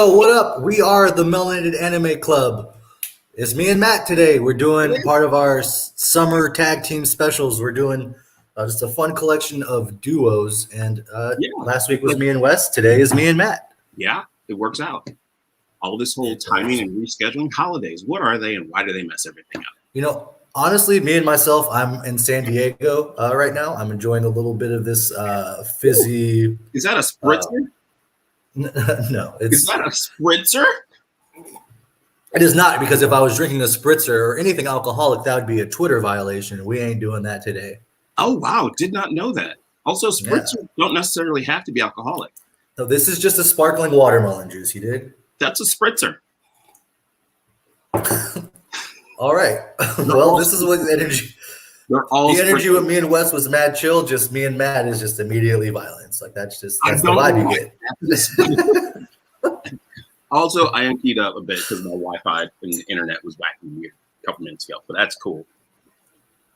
Yo, what up? We are the Melanated Anime Club. It's me and Matt today. We're doing part of our summer tag team specials. We're doing just a fun collection of duos. And last week was me and Wes. Today is me and Matt. Yeah, it works out. All this whole timing and rescheduling holidays. What are they and why do they mess everything up? You know, honestly, me and myself, I'm in San Diego right now. I'm enjoying a little bit of this fizzy. Is that a spritzer? No, is that a spritzer? It is not, because if I was drinking a spritzer or anything alcoholic, that would be a Twitter violation. We ain't doing that today. Oh, wow. Did not know that. Also, spritzers don't necessarily have to be alcoholic. No, this is just a sparkling watermelon juice, you dig? That's a spritzer. All right. Well, this is what the energy. The energy with me and Wes was mad chill. Just me and Matt is just immediately violence. Like that's the vibe you get. Also, I emptied up a bit because my Wi-Fi and the internet was whacking weird a couple minutes ago, but that's cool.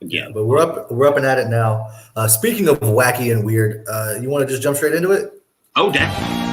Again, but we're up and at it now. Speaking of wacky and weird, you want to just jump straight into it? Oh, damn.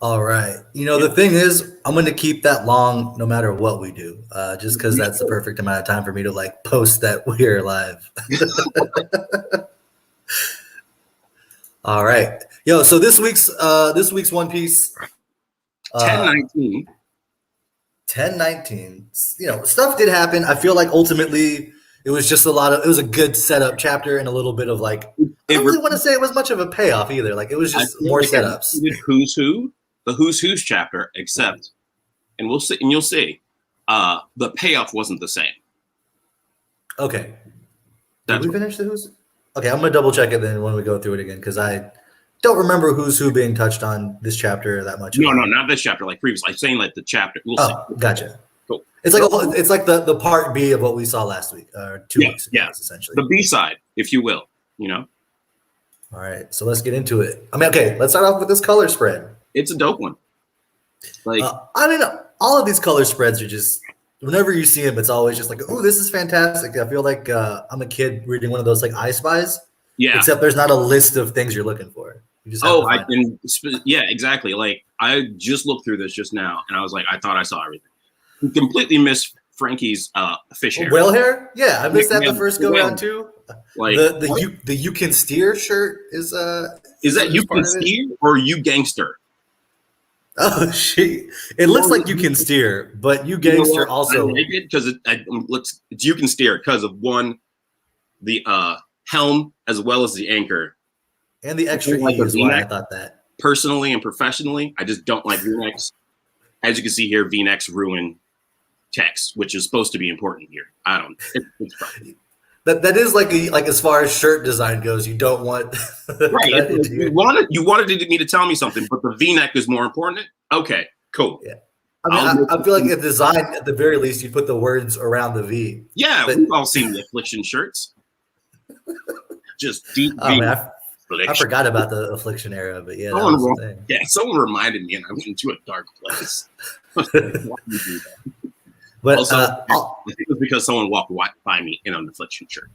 All right. You know, the thing is, I'm going to keep that long no matter what we do, just because that's the perfect amount of time for me to like post that we're live. All right. Yo, so this week's One Piece 1019. 1019. You know, stuff did happen. I feel like ultimately it was just it was a good setup chapter and a little bit of like, I don't really want to say it was much of a payoff either. Like it was just more setups. Who's who? The who's chapter, except, and we'll see, and you'll see, the payoff wasn't the same. Okay. Did we finish the who's? Okay, I'm gonna double check it then when we go through it again, because I don't remember who's who being touched on this chapter that much. No, not this chapter. Like previously, I'm saying like the chapter. We'll see. Gotcha. Cool. It's like the part B of what we saw last week, or 2 weeks ago, essentially. The B side, if you will. You know. All right, so let's get into it. I mean, okay, let's start off with this color spread. It's a dope one. Like I mean, all of these color spreads are just, whenever you see them, it's always just like, oh, this is fantastic. I feel like I'm a kid reading one of those like I Spies. Yeah. Except there's not a list of things you're looking for. You just exactly. Like I just looked through this just now, and I was like, I thought I saw everything. You completely missed Frankie's fish hair. Whale hair? Yeah, I missed that the first go around too. Like the you can steer shirt is that you can steer or you gangster? Oh shit! It looks like you can steer, but you gangster also. Because it's you can steer because of one, the helm as well as the anchor, and the extra E is why I thought that. Personally and professionally, I just don't like V-necks. As you can see here, V-necks ruin text, which is supposed to be important here. I don't. It's probably. That is like as far as shirt design goes, you don't want right. You wanted me to tell me something, but the V-neck is more important. Okay, cool. Yeah, I mean, I feel like if design at the very least, you put the words around the V. Yeah, we've all seen the Affliction shirts. Just deep. I forgot about the Affliction era, but yeah, someone reminded me, and I went into a dark place. Why do you do that? But also, I think it was because someone walked by me in an Affliction shirt.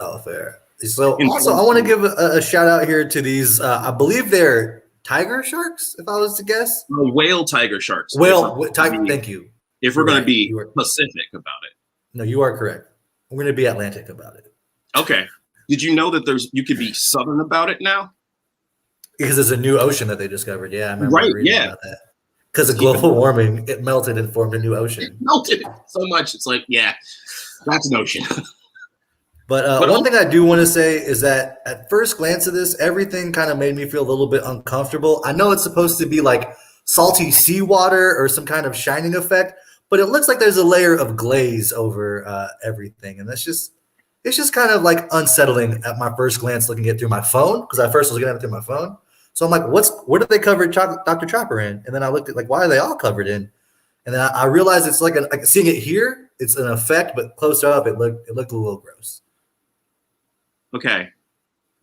Oh, fair. So also, I want to give a shout out here to these. I believe they're tiger sharks, if I was to guess. Whale tiger sharks. Thank you. If we're going to be Pacific about it. No, you are correct. We're going to be Atlantic about it. Okay. Did you know that you could be Southern about it now? Because there's a new ocean that they discovered. Yeah, I remember Right, reading yeah. about that. Because of global warming, it melted and formed a new It ocean. melted so much. It's like, yeah, that's an ocean. But one thing I do want to say is that at first glance of this, everything kind of made me feel a little bit uncomfortable. I know it's supposed to be like salty seawater or some kind of shining effect, but it looks like there's a layer of glaze over everything, and it's just kind of like unsettling at my first glance looking at it through my phone, because at first I was looking at it through my phone. So I'm like, what did they cover Dr. Chopper in? And then I looked at like, why are they all covered in? And then I realized it's like seeing it here, it's an effect, but closer up, it looked a little gross. Okay.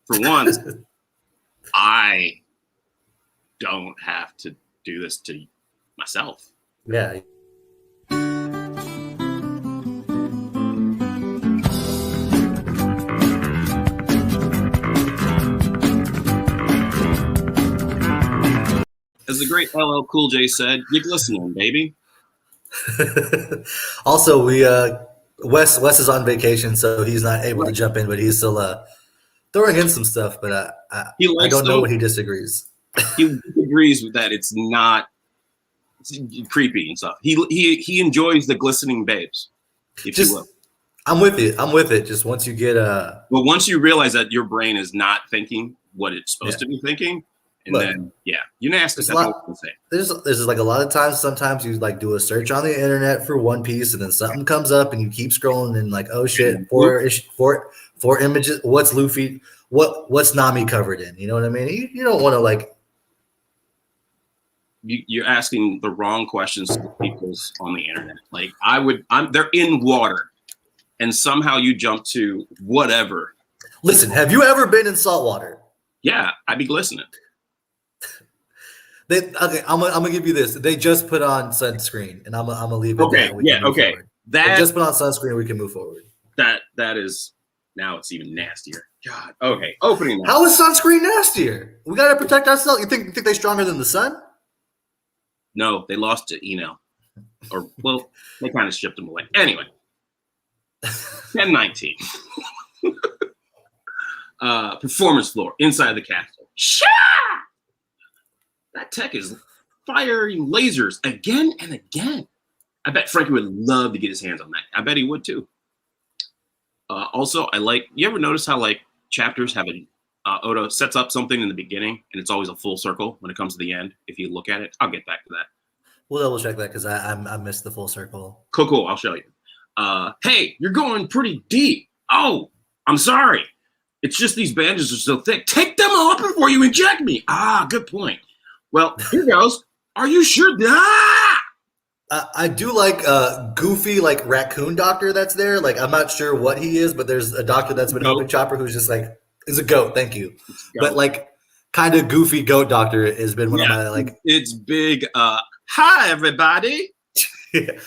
For once, I don't have to do this to myself. Yeah. As the great LL Cool J said, you're glistening, baby. Also, Wes is on vacation, so he's not able to jump in, but he's still throwing in some stuff. But I don't know what he disagrees. He agrees with that. It's not creepy and stuff. He enjoys the glistening babes, if you will. I'm with it. Just once you get well, once you realize that your brain is not thinking what it's supposed to be thinking, and then you nasty. There's like a lot of times. Sometimes you like do a search on the internet for One Piece, and then something comes up, and you keep scrolling, and like, oh shit, four images. What's Luffy? What's Nami covered in? You know what I mean? You don't want to like. You're asking the wrong questions to people on the internet. Like they're in water, and somehow you jump to whatever. Listen, have you ever been in salt water? Yeah, I'd be glistening. I'm gonna give you this. They just put on sunscreen, and I'm gonna leave it. Okay, okay. They just put on sunscreen, and we can move forward. That is now it's even nastier. God. Okay, opening. That. How is sunscreen nastier? We gotta protect ourselves. You think they're stronger than the sun? No, they lost to Eno, or well, they kind of shipped them away. Anyway, 10-19. Performance floor inside the castle. Shah! That tech is firing lasers again and again. I bet Frankie would love to get his hands on that. I bet he would too. Also, you ever notice how like chapters have Oda sets up something in the beginning and it's always a full circle when it comes to the end. If you look at it, I'll get back to that. We'll double check that because I missed the full circle. Cool. I'll show you. Hey, you're going pretty deep. Oh, I'm sorry. It's just these bandages are so thick. Take them off before you inject me. Ah, good point. Well, here goes. Are you sure? I do like goofy like raccoon doctor that's there. Like I'm not sure what he is, but there's a doctor that's been helping Chopper who's just like is a goat. Thank you. But like kind of goofy goat doctor has been one of my like. It's big. Hi everybody.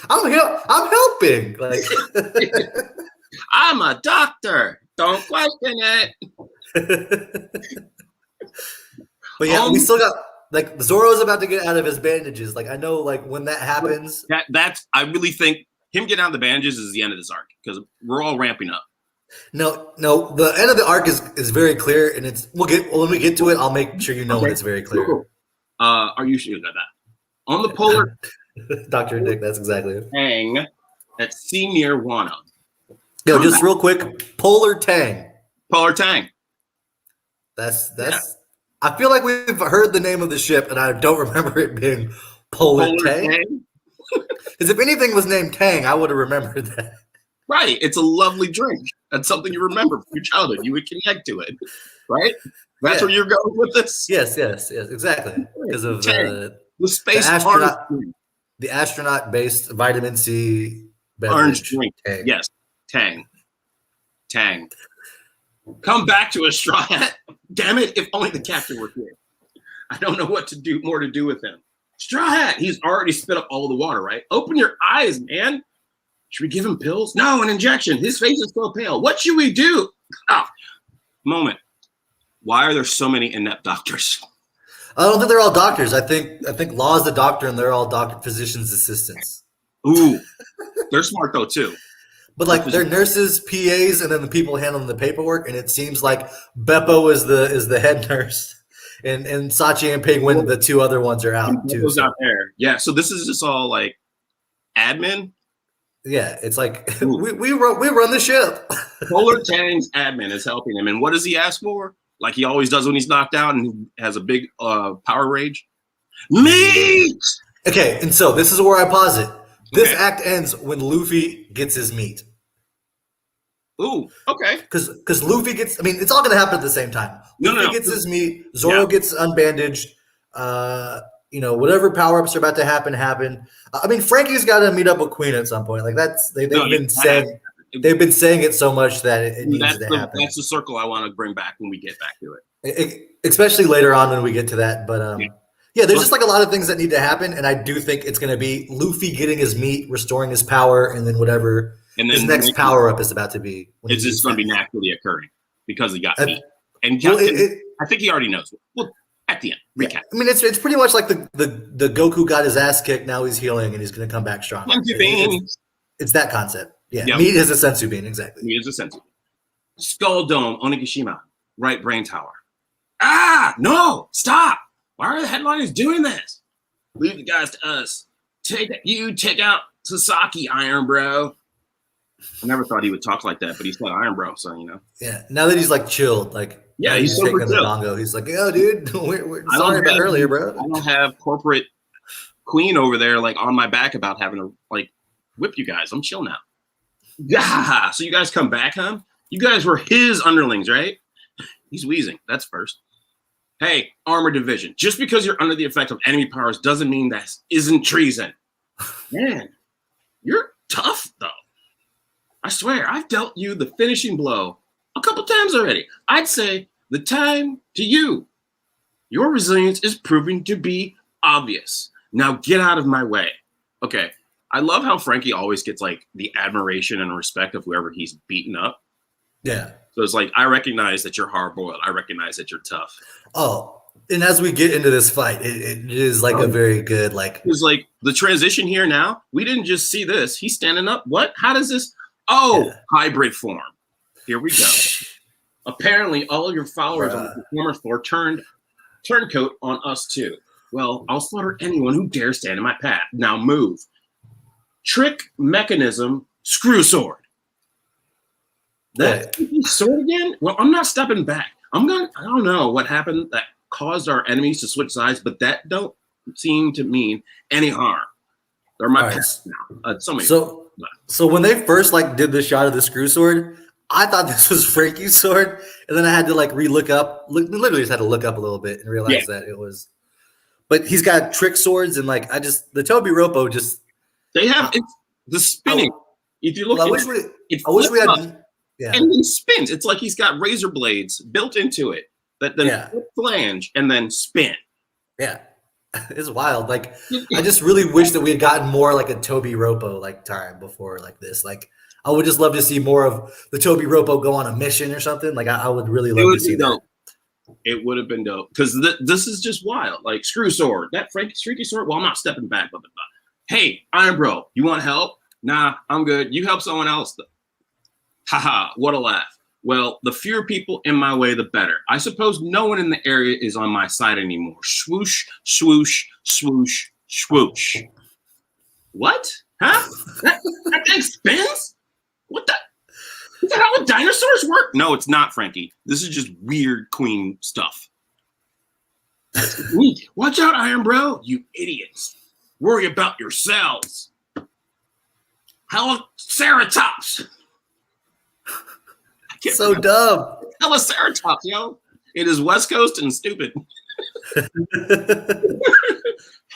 I'm helping. Like I'm a doctor. Don't question it. But yeah, we still got. Like Zoro's about to get out of his bandages. Like I know, like when that happens, I really think him getting out of the bandages is the end of this arc because we're all ramping up. No, the end of the arc is very clear, and when we get to it, I'll make sure you know when it's very clear. Cool. Are you sure about that? On the polar, Dr. Dick, that's exactly it. Tang at sea near Wano. Yo, just real quick, Polar Tang. Polar Tang. That's. Yeah. I feel like we've heard the name of the ship, and I don't remember it being Polar Tang. Because if anything was named Tang, I would have remembered that. Right. It's a lovely drink. That's something you remember from your childhood. You would connect to it. Right? That's where you're going with this? Yes, exactly. Because of the space the astronaut-based vitamin C beverage. Orange drink. Tang. Yes. Tang. Come back to a straw hat. Damn it, if only the captain were here. I don't know what to do with him. Straw Hat, he's already spit up all the water, right? Open your eyes, man. Should we give him pills? No, an injection. His face is so pale. What should we do? Moment. Why are there so many inept doctors? I don't think they're all doctors. I think Law's the doctor and they're all physician's assistants. Ooh. They're smart though too. But like they're nurses, PAs, and then the people handling the paperwork, and it seems like Beppo is the head nurse, and Sachi and Penguin, the two other ones are out too. So. Out there, yeah. So this is just all like admin. Yeah, it's like we run the ship. Polar Tang's admin is helping him, and what does he ask for? Like he always does when he's knocked out and has a big power rage. Meat. Okay, and so this is where I pause it. This act ends when Luffy gets his meat. Ooh, okay. Because Luffy gets, I mean, it's all going to happen at the same time. Luffy gets his meat. Zoro gets unbandaged. Whatever power-ups are about to happen. I mean, Frankie's got to meet up with Queen at some point. Like they've been saying it so much that it needs to happen. That's the circle I want to bring back when we get back to it. Especially later on when we get to that. But there's just like a lot of things that need to happen, and I do think it's going to be Luffy getting his meat, restoring his power, and then whatever his next power-up is about to be. It's just going to be naturally occurring because he got meat. And I think he already knows. Well, at the end, recap. Yeah. I mean, it's pretty much like the Goku got his ass kicked. Now he's healing, and he's going to come back strong. It's that concept. Yeah, meat is a sensu bean, exactly. Meat is a sensu bean. Skull Dome, Onigashima, right brain tower. Ah, no, stop. Why are the headliners doing this? Leave the guys to us. Take out Sasaki, Iron Bro. I never thought he would talk like that, but he said Iron Bro, so you know. Yeah, now that he's like chilled, like he's taking the bongo. He's like, yo, dude, we're sorry about earlier, bro. I don't have corporate Queen over there like on my back about having to like whip you guys. I'm chill now. Yeah, so you guys come back, huh? You guys were his underlings, right? He's wheezing. That's first. Hey, armor division. Just because you're under the effect of enemy powers doesn't mean that isn't treason. Man, you're tough, though. I swear, I've dealt you the finishing blow a couple times already. I'd say the time to you. Your resilience is proving to be obvious. Now get out of my way. Okay, I love how Frankie always gets like the admiration and respect of whoever he's beaten up. Yeah. So it's like, I recognize that you're hard-boiled. I recognize that you're tough. Oh, and as we get into this fight, it is like a very good, like... It's like the transition here now. We didn't just see this. He's standing up. What? How does this... Oh, hybrid form. Here we go. Apparently, all of your followers on the performance floor turncoat on us too. Well, I'll slaughter anyone who dares stand in my path. Now move. Trick mechanism, screw sword. That sword again? Well, I'm not stepping back. I don't know what happened that caused our enemies to switch sides, but that don't seem to mean any harm. They're my pets now. So when they first like did the shot of the screw sword, I thought this was Frankie's sword, and then I had to like literally just had to look up a little bit and realize that it was. But he's got trick swords and like the Toby Roppo just. They have the spinning. If you look, I wish we had. Yeah. And he spins. It's like he's got razor blades built into it that then flange and then spin. Yeah. It's wild. Like I just really wish that we had gotten more like a Toby Roppo like time before like this. Like I would just love to see more of the Toby Roppo go on a mission or something. Like I would really love to see that. It would have been dope because this is just wild. Like screw sword, that Frankie sword. Well, I'm not stepping back. Blah, blah, blah. Hey, Iron Bro, you want help? Nah, I'm good. You help someone else. Haha, what a laugh. Well, the fewer people in my way, the better. I suppose no one in the area is on my side anymore. Swoosh, swoosh, swoosh, swoosh. What? Huh? That thing spins? What the? Is that how dinosaurs work? No, it's not, Frankie. This is just weird Queen stuff. Watch out, Iron Bro, you idiots. Worry about yourselves. Ceratops. So dumb. Ceratops, yo. It is West Coast and stupid.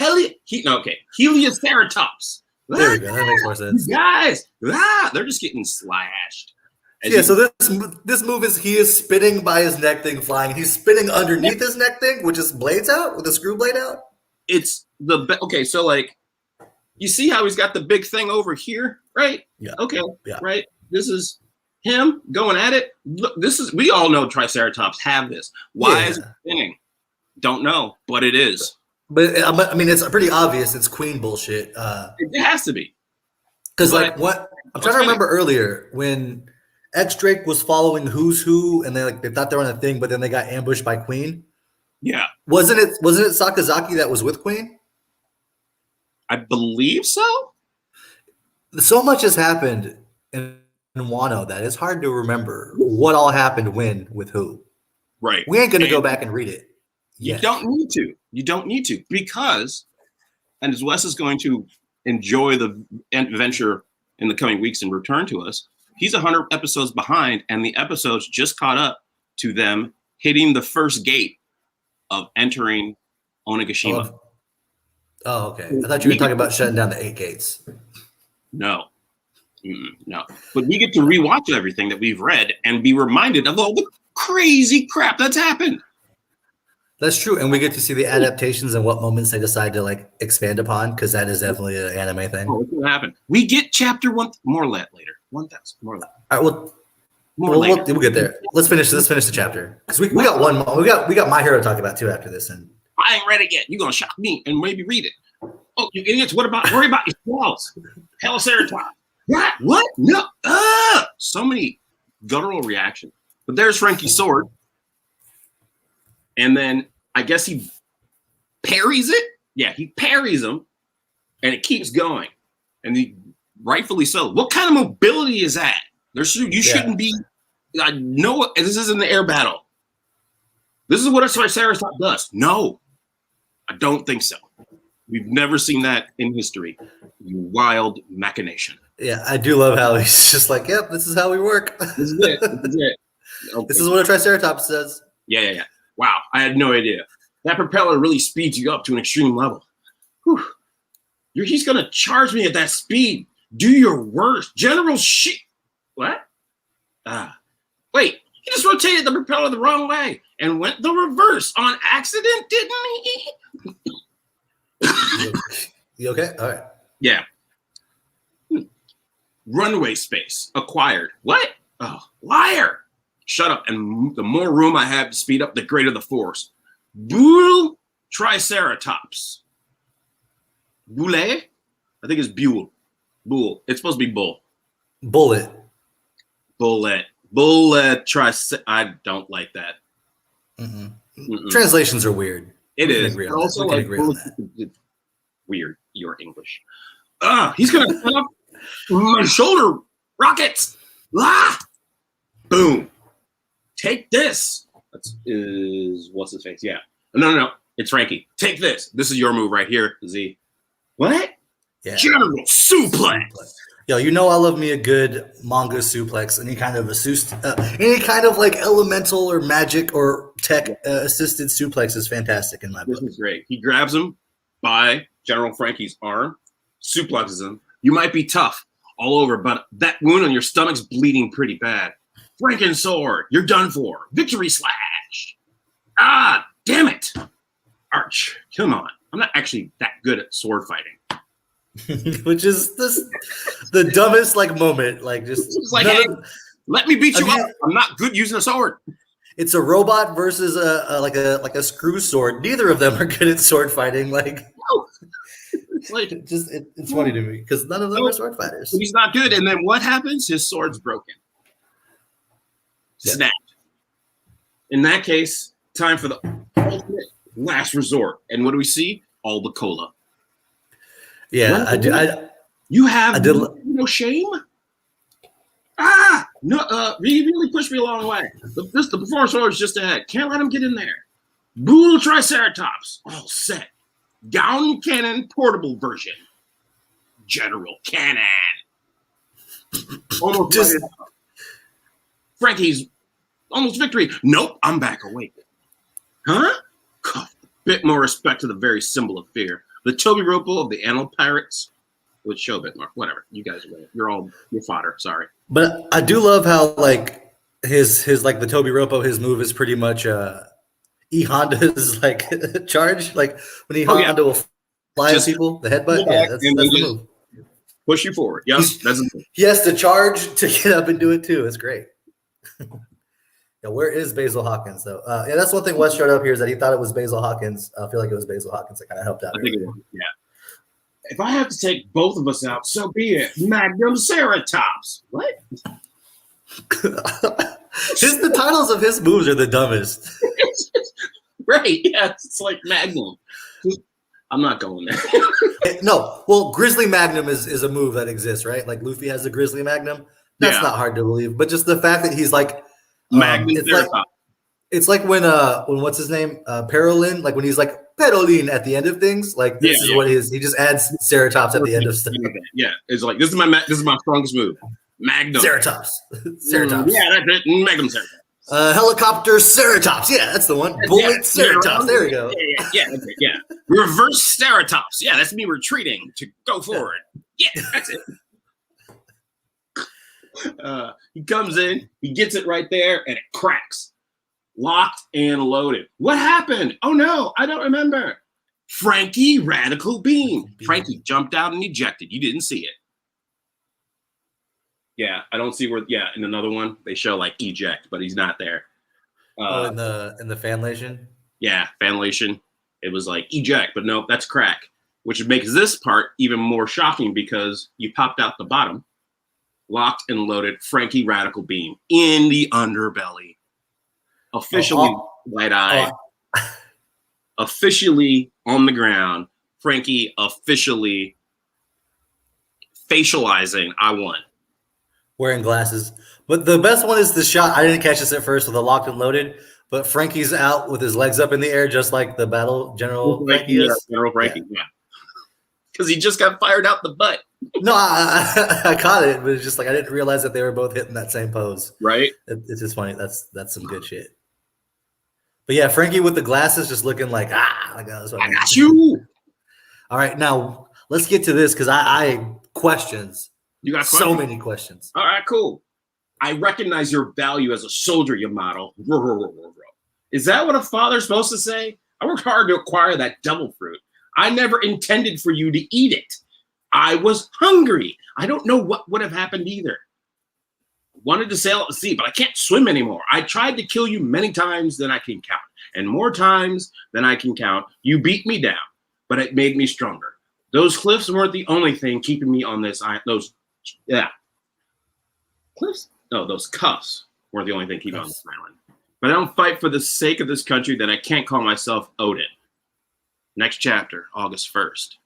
Helioceratops. There we go. That makes more sense. Guys, they're just getting slashed. So this move he is spinning by his neck thing flying. He's spinning underneath his neck thing, which is blades out with a screw blade out. It's so like you see how he's got the big thing over here, right? Yeah. Okay. Yeah. Right. This is him going at it. Look, we all know Triceratops have this. Why is it spinning? Don't know, but it is. But I mean, it's pretty obvious. It's Queen bullshit. It has to be. Because like what I'm trying to remember earlier when X Drake was following Who's Who, and they thought they were on a thing, but then they got ambushed by Queen. Yeah, Wasn't it Sakazaki that was with Queen? I believe so. So much has happened in Wano that it's hard to remember what all happened when with who. Right. We ain't gonna go back and read it. You Yet. don't need to. You don't need to because, and as Wes is going to enjoy the adventure in the coming weeks and return to us, he's 100 episodes behind, and the episodes just caught up to them hitting the first gate of entering Onigashima. Oh, okay. I thought you were talking about shutting down the 8 gates. No. No. But we get to rewatch everything that we've read and be reminded of all the crazy crap that's happened. That's true, and we get to see the adaptations and what moments they decide to like expand upon, because that is definitely an anime thing. Oh, what's gonna happen? We get chapter 1 more later. 1,000 more later. All right, we'll get there. Let's finish the chapter because we got one more. We got My Hero to talk about too after this, and I ain't read it yet. You're gonna shock me and maybe read it. Oh, you idiots! Worry about your squalls. Heliceratops. What? No. So many guttural reactions. But there's Frankie's sword. And then I guess he parries it. Yeah, he parries him. And it keeps going. And he rightfully so. What kind of mobility is that? You shouldn't be. I know this isn't the air battle. This is what a Triceratops does. No, I don't think so. We've never seen that in history. You wild machination. Yeah, I do love how he's just like, yep, this is how we work. This is it. Okay. This is what a Triceratops does. Yeah. Wow, I had no idea. That propeller really speeds you up to an extreme level. Whew. He's going to charge me at that speed. Do your worst. General shit. What? Wait, he just rotated the propeller the wrong way and went the reverse on accident, didn't he? You okay? All right. Yeah. Runway space acquired. What? Oh, liar. Shut up. And the more room I have to speed up, the greater the force. Bull Triceratops. Boule? I think it's Buell. Bull. It's supposed to be bull. Bullet. I don't like that. Translations are weird. It is. Also, like, weird. You're English. He's gonna cut off my shoulder rockets. Boom. Take this. What's his face? Yeah. No. It's Frankie. Take this. This is your move right here, Z. What? Yeah. General suplex. Yo, you know I love me a good manga suplex. Any kind of like elemental or magic or tech assisted suplex is fantastic in my book. This is great. He grabs him by General Frankie's arm, suplexes him. You might be tough all over, but that wound on your stomach's bleeding pretty bad. Franken sword, you're done for. Victory slash. Damn it. Arch, come on. I'm not actually that good at sword fighting. Which is the dumbest like moment. Like just like, hey, let me beat you up. I'm not good using a sword. It's a robot versus a screw sword. Neither of them are good at sword fighting. Like, no. It's funny to me because none of them are sword fighters. He's not good. And then what happens? His sword's broken. Snapped. In that case, time for the ultimate last resort. And what do we see? All the cola. Yeah, I do. You have no shame? No, he really pushed me a long way. The performance order is just ahead. Can't let him get in there. Bull Triceratops, all set. Gown cannon portable version. General cannon. Almost just Frankie's almost victory. Nope, I'm back awake. Huh? God, a bit more respect to the very symbol of fear. The Toby Ropo of the Animal Pirates would show a bit more. Whatever. You guys are you're fodder. Sorry. But I do love how like his like the Toby Ropo, his move is pretty much E Honda's like charge. Like when E Honda will fly at people, the headbutt. Yeah, that's the move. Push you forward. Yep. He has to charge to get up and do it too. It's great. Yeah, where is Basil Hawkins though? Yeah, that's one thing Wes showed up here is that he thought it was Basil Hawkins. I feel like it was Basil Hawkins that kind of helped out. I think it was, yeah. if I have to take both of us out, so be it. Magnum Ceratops. What? The titles of his moves are the dumbest. Right, yeah, it's like Magnum. I'm not going there. No, well, Grizzly Magnum is a move that exists, right? Like Luffy has the Grizzly Magnum. That's not hard to believe, but just the fact that he's like Magnum Ceratops. It's like when what's his name? Perolin, like when he's like Perolin at the end of things, like this is what he just adds Ceratops at the end of stuff. Yeah, it's like this is my strongest move. Magnum Ceratops. Ceratops. Yeah, that's it. Magnum Ceratops. Helicopter Ceratops. Yeah, that's the one. Bullet Ceratops. There we go. Yeah. Reverse Ceratops. Yeah, that's me retreating to go forward. Yeah, that's it. He comes in, he gets it right there, and it cracks. Locked and loaded. What happened? Oh no, I don't remember. Frankie Radical Beam. Frankie jumped out and ejected. You didn't see it. Yeah, I don't see where. Yeah, in another one they show like eject, but he's not there. In the fanlation. Yeah, fanlation. It was like eject, but nope, that's crack. Which makes this part even more shocking because you popped out the bottom, locked and loaded. Frankie Radical Beam in the underbelly. Officially light-eyed. Officially on the ground. Frankie officially facializing. I won. Wearing glasses. But the best one is the shot. I didn't catch this at first with the locked and loaded, but Frankie's out with his legs up in the air, just like the battle General Frankie is. General Frankie, yeah. Because he just got fired out the butt. No, I caught it, but it's just like I didn't realize that they were both hitting that same pose. Right? It's just funny. That's some good shit. But yeah, Frankie with the glasses just looking like, I got you. All right, now let's get to this because I questions. You got so many questions. All right, cool. I recognize your value as a soldier, Yamato. Is that what a father's supposed to say? I worked hard to acquire that devil fruit. I never intended for you to eat it. I was hungry. I don't know what would have happened either. Wanted to sail at the sea, but I can't swim anymore. I tried to kill you many times than I can count, and more times than I can count. You beat me down, but it made me stronger. Those cliffs weren't the only thing keeping me on this island. Cliffs? No, those cuffs weren't the only thing keeping me on this island. But I don't fight for the sake of this country, then I can't call myself Odin. Next chapter, August 1st.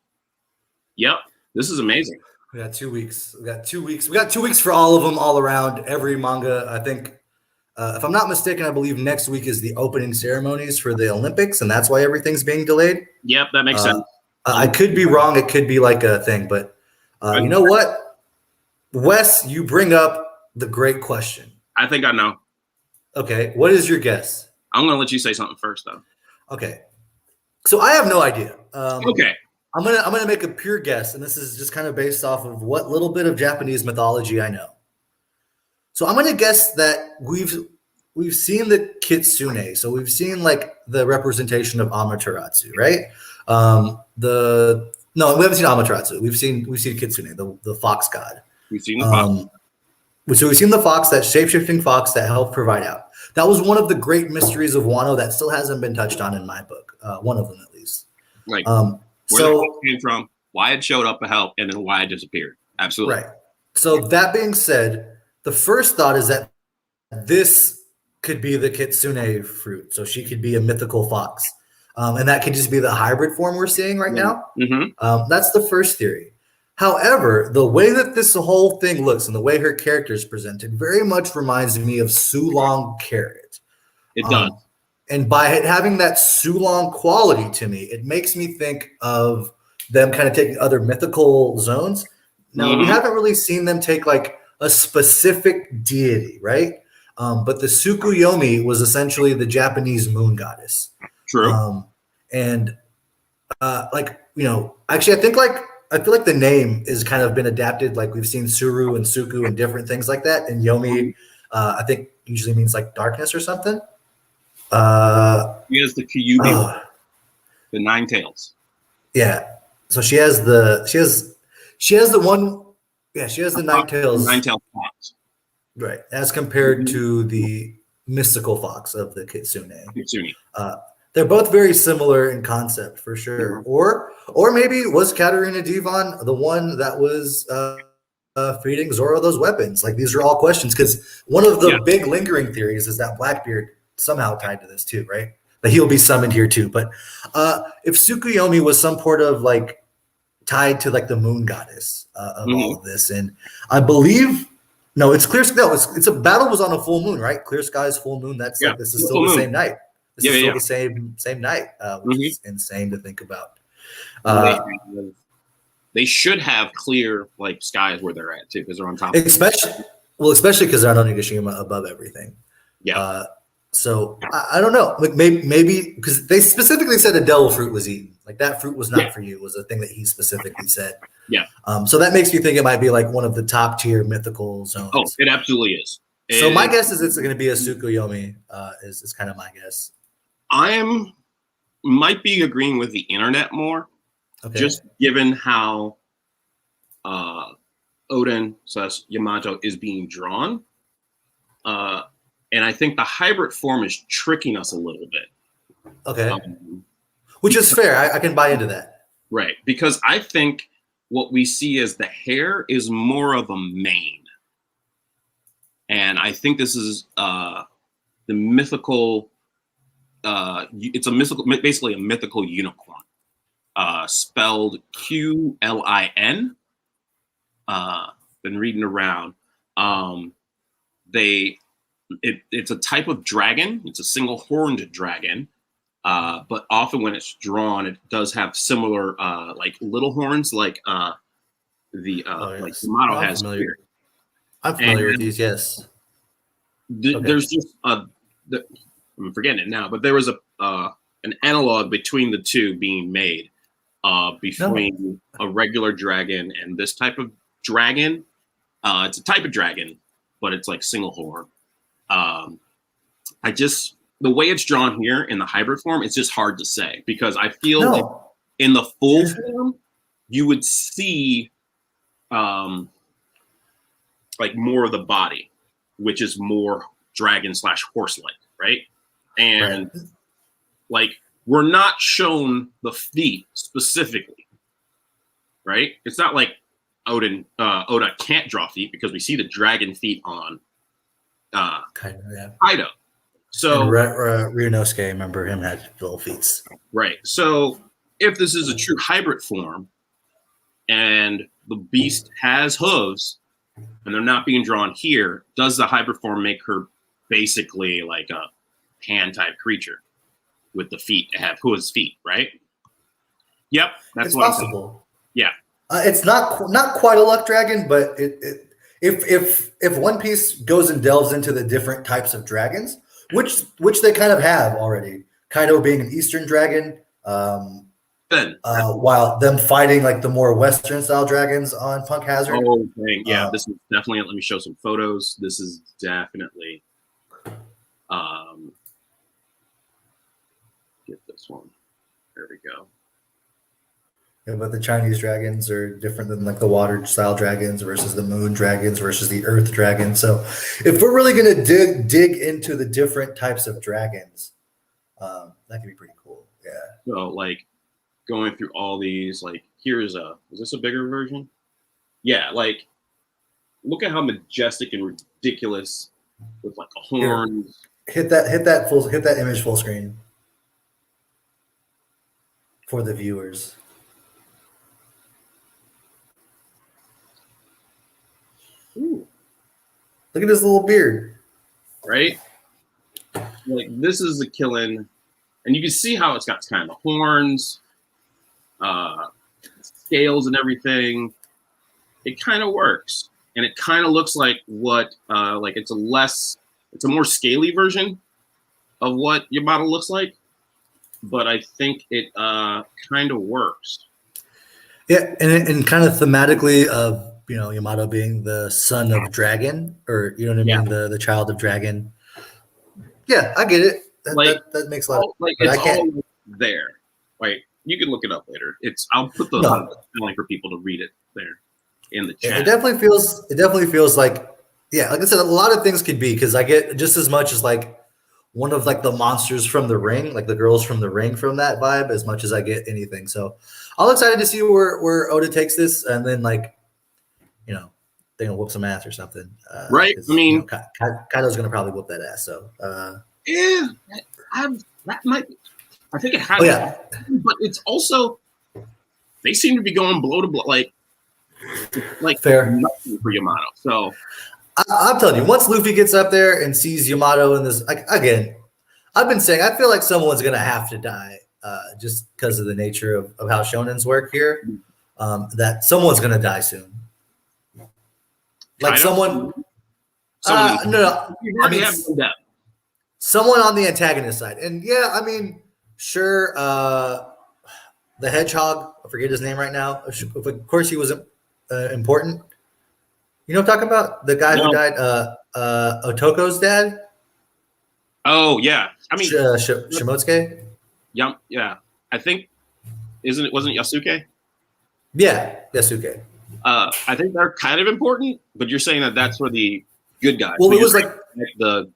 Yep, this is amazing. We got 2 weeks. We got 2 weeks. We got 2 weeks for all of them, all around every manga. I think, if I'm not mistaken, I believe next week is the opening ceremonies for the Olympics, and that's why everything's being delayed. Yep, that makes sense. I could be wrong. It could be like a thing, but you know what? Wes, you bring up the great question. I think I know. Okay, what is your guess? I'm going to let you say something first, though. Okay, so I have no idea. Okay. I'm gonna make a pure guess, and this is just kind of based off of what little bit of Japanese mythology I know. So I'm gonna guess that we've seen the kitsune, so we've seen like the representation of Amaterasu, right? No, we haven't seen Amaterasu. We've seen kitsune, the fox god. We've seen the fox. So we've seen the fox, that shape-shifting fox that helped provide out. That was one of the great mysteries of Wano that still hasn't been touched on in my book. One of them at least. Right. Where the came from, why it showed up to help, and then why it disappeared. Absolutely. Right. So that being said, the first thought is that this could be the kitsune fruit. So she could be a mythical fox. And that could just be the hybrid form we're seeing right now. Mm-hmm. That's the first theory. However, the way that this whole thing looks and the way her character is presented very much reminds me of Sulong Carrot. It does. And by it having that Sulong quality to me, it makes me think of them kind of taking other mythical zones. Now, we haven't really seen them take like a specific deity, right? But the Tsukuyomi was essentially the Japanese moon goddess. True. Actually, I feel like the name is kind of been adapted. Like we've seen Suru and Suku and different things like that. And Yomi, I think usually means like darkness or something. He has the Kyubi, the nine tails. Yeah. So she has the one. Yeah, she has the nine tails. Nine-tailed fox. Right. As compared to the mystical fox of the kitsune. Kitsune. They're both very similar in concept for sure. Or Or maybe was Katarina Devon the one that was feeding Zoro those weapons? Like these are all questions because one of Yeah. the big lingering theories is that Blackbeard somehow tied to this too, right? That he'll be summoned here too. But if Tsukuyomi was some sort of like tied to like the moon goddess of all of this, and I believe no, it's clear. No, it's a battle was on a full moon, right? Clear skies, full moon. That's like this is still the same night. This is still the same night, which is insane to think about. They should have clear like skies where they're at too, because they're on top. Especially because they're on Onigashima above everything. Yeah. So I don't know. Like maybe because they specifically said a devil fruit was eaten. Like that fruit was not for you. Was a thing that he specifically said. Yeah. So that makes me think it might be like one of the top tier mythical zones. Oh, it absolutely is. So my guess is it's going to be a Tsukuyomi. Is kind of my guess. Might be agreeing with the internet more, just given how Oden / Yamato is being drawn, and I think the hybrid form is tricking us a little bit. Okay, which is fair. I can buy into that. Right, because I think what we see as the hair is more of a mane, and I think this is the mythical. It's basically a mythical unicorn, spelled Qlin. Been reading around. It's a type of dragon. It's a single horned dragon, but often when it's drawn, it does have similar like little horns, like like Yamato has here. I'm familiar with these. Yes. There's just I'm forgetting it now, but there was an analog between the two being made between a regular dragon and this type of dragon. It's a type of dragon, but it's like single horn. The way it's drawn here in the hybrid form, it's just hard to say because I feel like in the full form, you would see like more of the body, which is more dragon / horse-like, right? And like we're not shown the feet specifically, right? It's not like Oda can't draw feet because we see the dragon feet on Kaido. So Ryunosuke, remember him had little feet. Right. So if this is a true hybrid form and the beast has hooves and they're not being drawn here, does the hybrid form make her basically like a hand type creature with the feet to have hooves feet, right? Yep, that's what possible. Yeah, it's not quite a luck dragon, but if One Piece goes and delves into the different types of dragons, which they kind of have already, Kaido being an Eastern dragon, while them fighting like the more Western style dragons on Punk Hazard. Oh, dang. Yeah, this is definitely. Let me show some photos. This is definitely. Get this one. There we go. Yeah, but the Chinese dragons are different than like the water style dragons versus the moon dragons versus the earth dragons. So if we're really going to dig into the different types of dragons, that could be pretty cool. Yeah. So like going through all these, like is this a bigger version? Yeah. Like look at how majestic and ridiculous with like a horn. Hit that image full screen for the viewers. Ooh. Look at his little beard. Right? Like this is a killing, and you can see how it's got kind of horns, scales and everything. It kind of works. And it kind of looks like what like it's a more scaly version of what Yamato looks like. But I think it kind of works. Yeah, and kind of thematically of Yamato being the son of dragon, or you know what I mean, the child of dragon. Yeah, I get it. That makes a lot. It's all there. Like you can look it up later. I'll put the link for people to read it there in the chat. It definitely feels like like I said, a lot of things could be because I get just as much as like one of like the monsters from the ring, like the girls from the ring from that vibe as much as I get anything. So I'm excited to see where Oda takes this, and then like, they're gonna whoop some ass or something. Right? I mean, Kaido's gonna probably whoop that ass. So yeah, that might. I think it has. Oh, yeah. But it's also they seem to be going blow to blow, like fair nothing for Yamato. So I'm telling you, once Luffy gets up there and sees Yamato in this, like, again, I've been saying I feel like someone's gonna have to die, just because of the nature of how shonens work here. That someone's gonna die soon. Like someone. No. I mean, someone on the antagonist side, and yeah, I mean, sure. The hedgehog, I forget his name right now. Of course, he wasn't important. You know what I'm talking about? The guy who died, Otoko's dad. Oh yeah, I mean Shimotsuke. Yeah. I think wasn't it Yasuke? Yeah, Yasuke. I think they're kind of important, but you're saying that that's for the good guys. Well, it was like the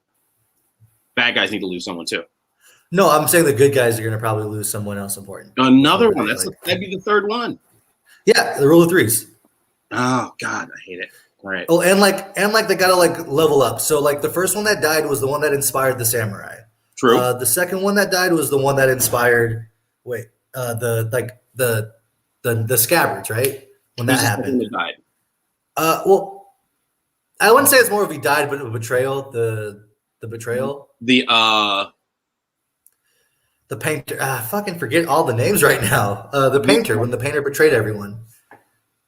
bad guys need to lose someone too. No, I'm saying the good guys are going to probably lose someone else important. Another one. That'd be the third one. Yeah, the rule of threes. Oh God, I hate it. All right. Oh, and they gotta like level up. So like the first one that died was the one that inspired the samurai. True. The second one that died was the one that inspired. The scabbards, right? When that happened. That died? Well, I wouldn't say it's more of he died, but a betrayal. The betrayal. The painter. I fucking forget all the names right now. The painter, when the painter betrayed everyone.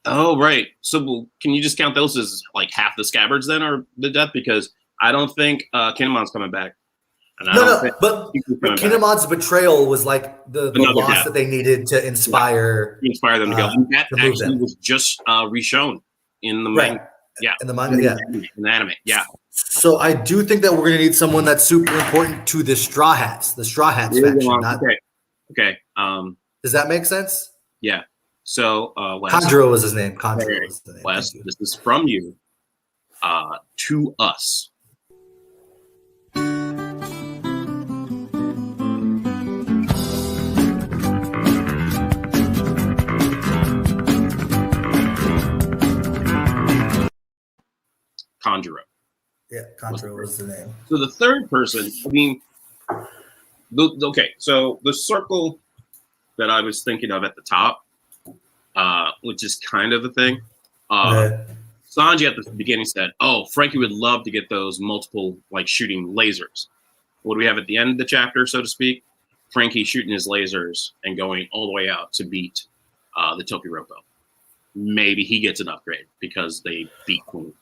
Oh, right. So can you just count those as like half the scabbards then, or the death? Because I don't think Kinemon's coming back. But Kinemon's betrayal was like the loss that they needed to inspire them to go. And that actually was just reshown in the manga. Yeah, in the manga, in the anime, yeah. So I do think that we're going to need someone that's super important to the Straw Hats faction. Okay. Does that make sense? Yeah. So Wes, Kandro was his name. Kandro was the name. Wes, this is from you to us. Conjuro. Yeah, Conjuro was the name. So the third person, I mean, so the circle that I was thinking of at the top, which is kind of the thing, Sanji at the beginning said, oh, Frankie would love to get those multiple, like, shooting lasers. What do we have at the end of the chapter, so to speak? Frankie shooting his lasers and going all the way out to beat the Tokiropo. Maybe he gets an upgrade because they beat Queen.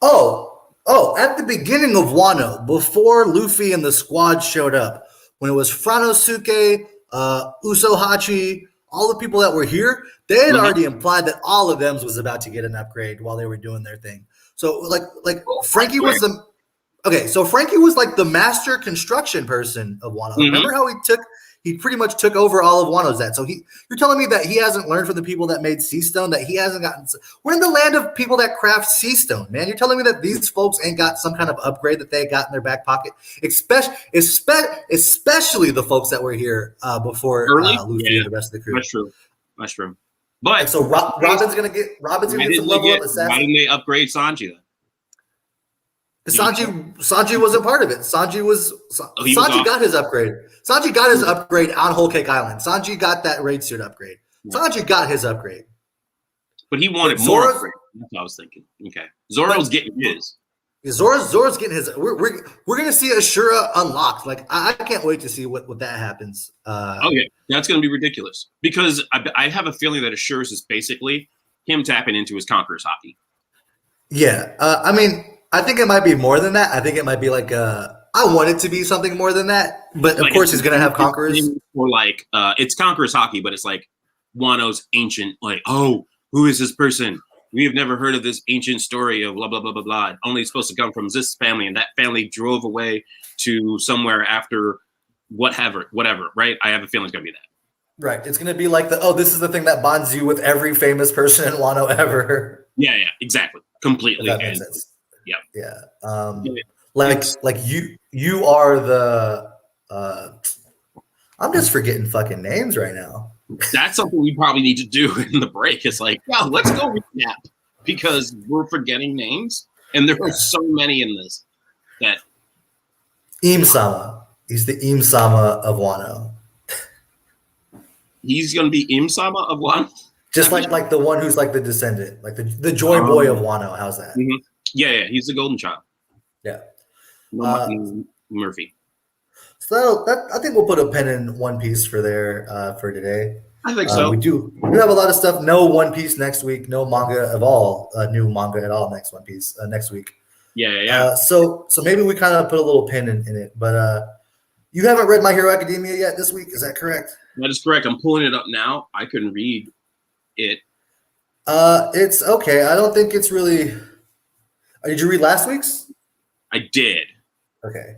Oh, at the beginning of Wano, before Luffy and the squad showed up, when it was Franosuke, Usohachi, all the people that were here, they had already implied that all of them was about to get an upgrade while they were doing their thing. So Frankie was so Frankie was like the master construction person of Wano. Remember how he pretty much took over all of Wano's that. So you're telling me that he hasn't learned from the people that made sea stone, that he hasn't gotten. We're in the land of people that craft sea stone, man. You're telling me that these folks ain't got some kind of upgrade that they got in their back pocket, especially the folks that were here before Luffy and the rest of the crew. That's true. But so Robin's gonna get some level up assassin. Why didn't they upgrade Sanji then? Sanji wasn't part of it. Sanji got his upgrade. Sanji got his upgrade on Whole Cake Island. Sanji got that raid suit upgrade. Sanji got his upgrade. But he wanted more upgrade. That's what I was thinking. Okay. Zoro's getting his. Zoro's getting his. We're gonna see Ashura unlocked. Like I can't wait to see what that happens. Okay, that's gonna be ridiculous because I have a feeling that Ashura's is basically him tapping into his Conqueror's Haki. Yeah, I mean, I think it might be more than that. I think it might be like I want it to be something more than that, but of course he's gonna have Conquerors. Or like it's Conqueror's Haki, but it's like Wano's ancient. Like, oh, who is this person? We have never heard of this ancient story of blah, blah, blah, blah, blah. Only supposed to come from this family, and that family drove away to somewhere after whatever, right? I have a feeling it's going to be that. Right. It's going to be like this is the thing that bonds you with every famous person in Wano ever. Yeah, exactly. Completely. That makes sense. Yeah. Yeah. Like you are the. I'm just forgetting fucking names right now. That's something we probably need to do in the break. It's like, yeah, let's go recap because we're forgetting names, and there are so many in this that. Im-sama. He's the Im-sama of Wano. He's going to be Im-sama of one? Just like the one who's like the descendant, like the joy boy of Wano. How's that? Mm-hmm. Yeah, he's the golden child. Yeah. Murphy. So I think we'll put a pen in One Piece for today. I think so. We have a lot of stuff. No One Piece next week. No manga at all. New manga at all next One Piece next week. Yeah. So maybe we kind of put a little pin in it. But you haven't read My Hero Academia yet this week. Is that correct? That is correct. I'm pulling it up now. I couldn't read it. It's okay. I don't think it's really. Did you read last week's? I did. Okay.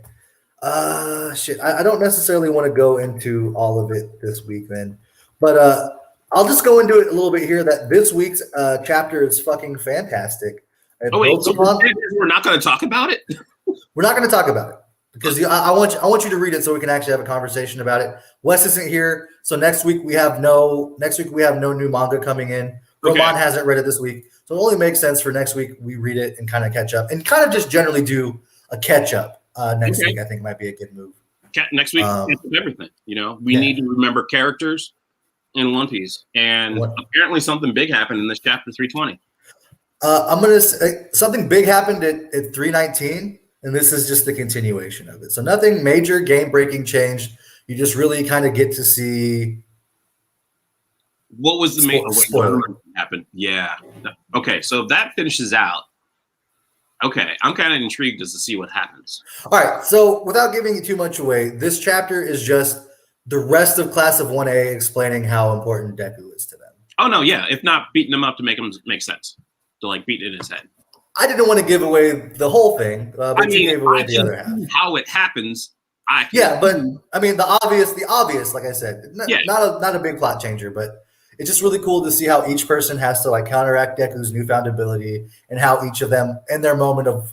Shit. I don't necessarily want to go into all of it this week, then. But I'll just go into it a little bit here. That this week's chapter is fucking fantastic. So we're not going to talk about it? We're not going to talk about it because I want you to read it so we can actually have a conversation about it. Wes isn't here, so next week we have no new manga coming in. Roman hasn't read it this week, so it only makes sense for next week we read it and kind of catch up and kind of just generally do a catch up next week. I think might be a good move. Next week, everything. We need to remember characters in One Piece, and apparently something big happened in this chapter 320. I'm gonna say something big happened at 319, and this is just the continuation of it. So nothing major, game breaking changed. You just really kind of get to see what was the main spoiler happened. Yeah. Okay, so that finishes out. Okay, I'm kind of intrigued as to see what happens. All right, so without giving you too much away, this chapter is just the rest of Class of 1A explaining how important Deku is to them. Oh no, yeah. If not, beating him up to make him make sense. To like beat it in his head. I didn't want to give away the whole thing, but you gave away the other half. How it happens, but I mean the obvious, like I said, not a big plot changer, but it's just really cool to see how each person has to like counteract Deku's newfound ability, and how each of them, in their moment of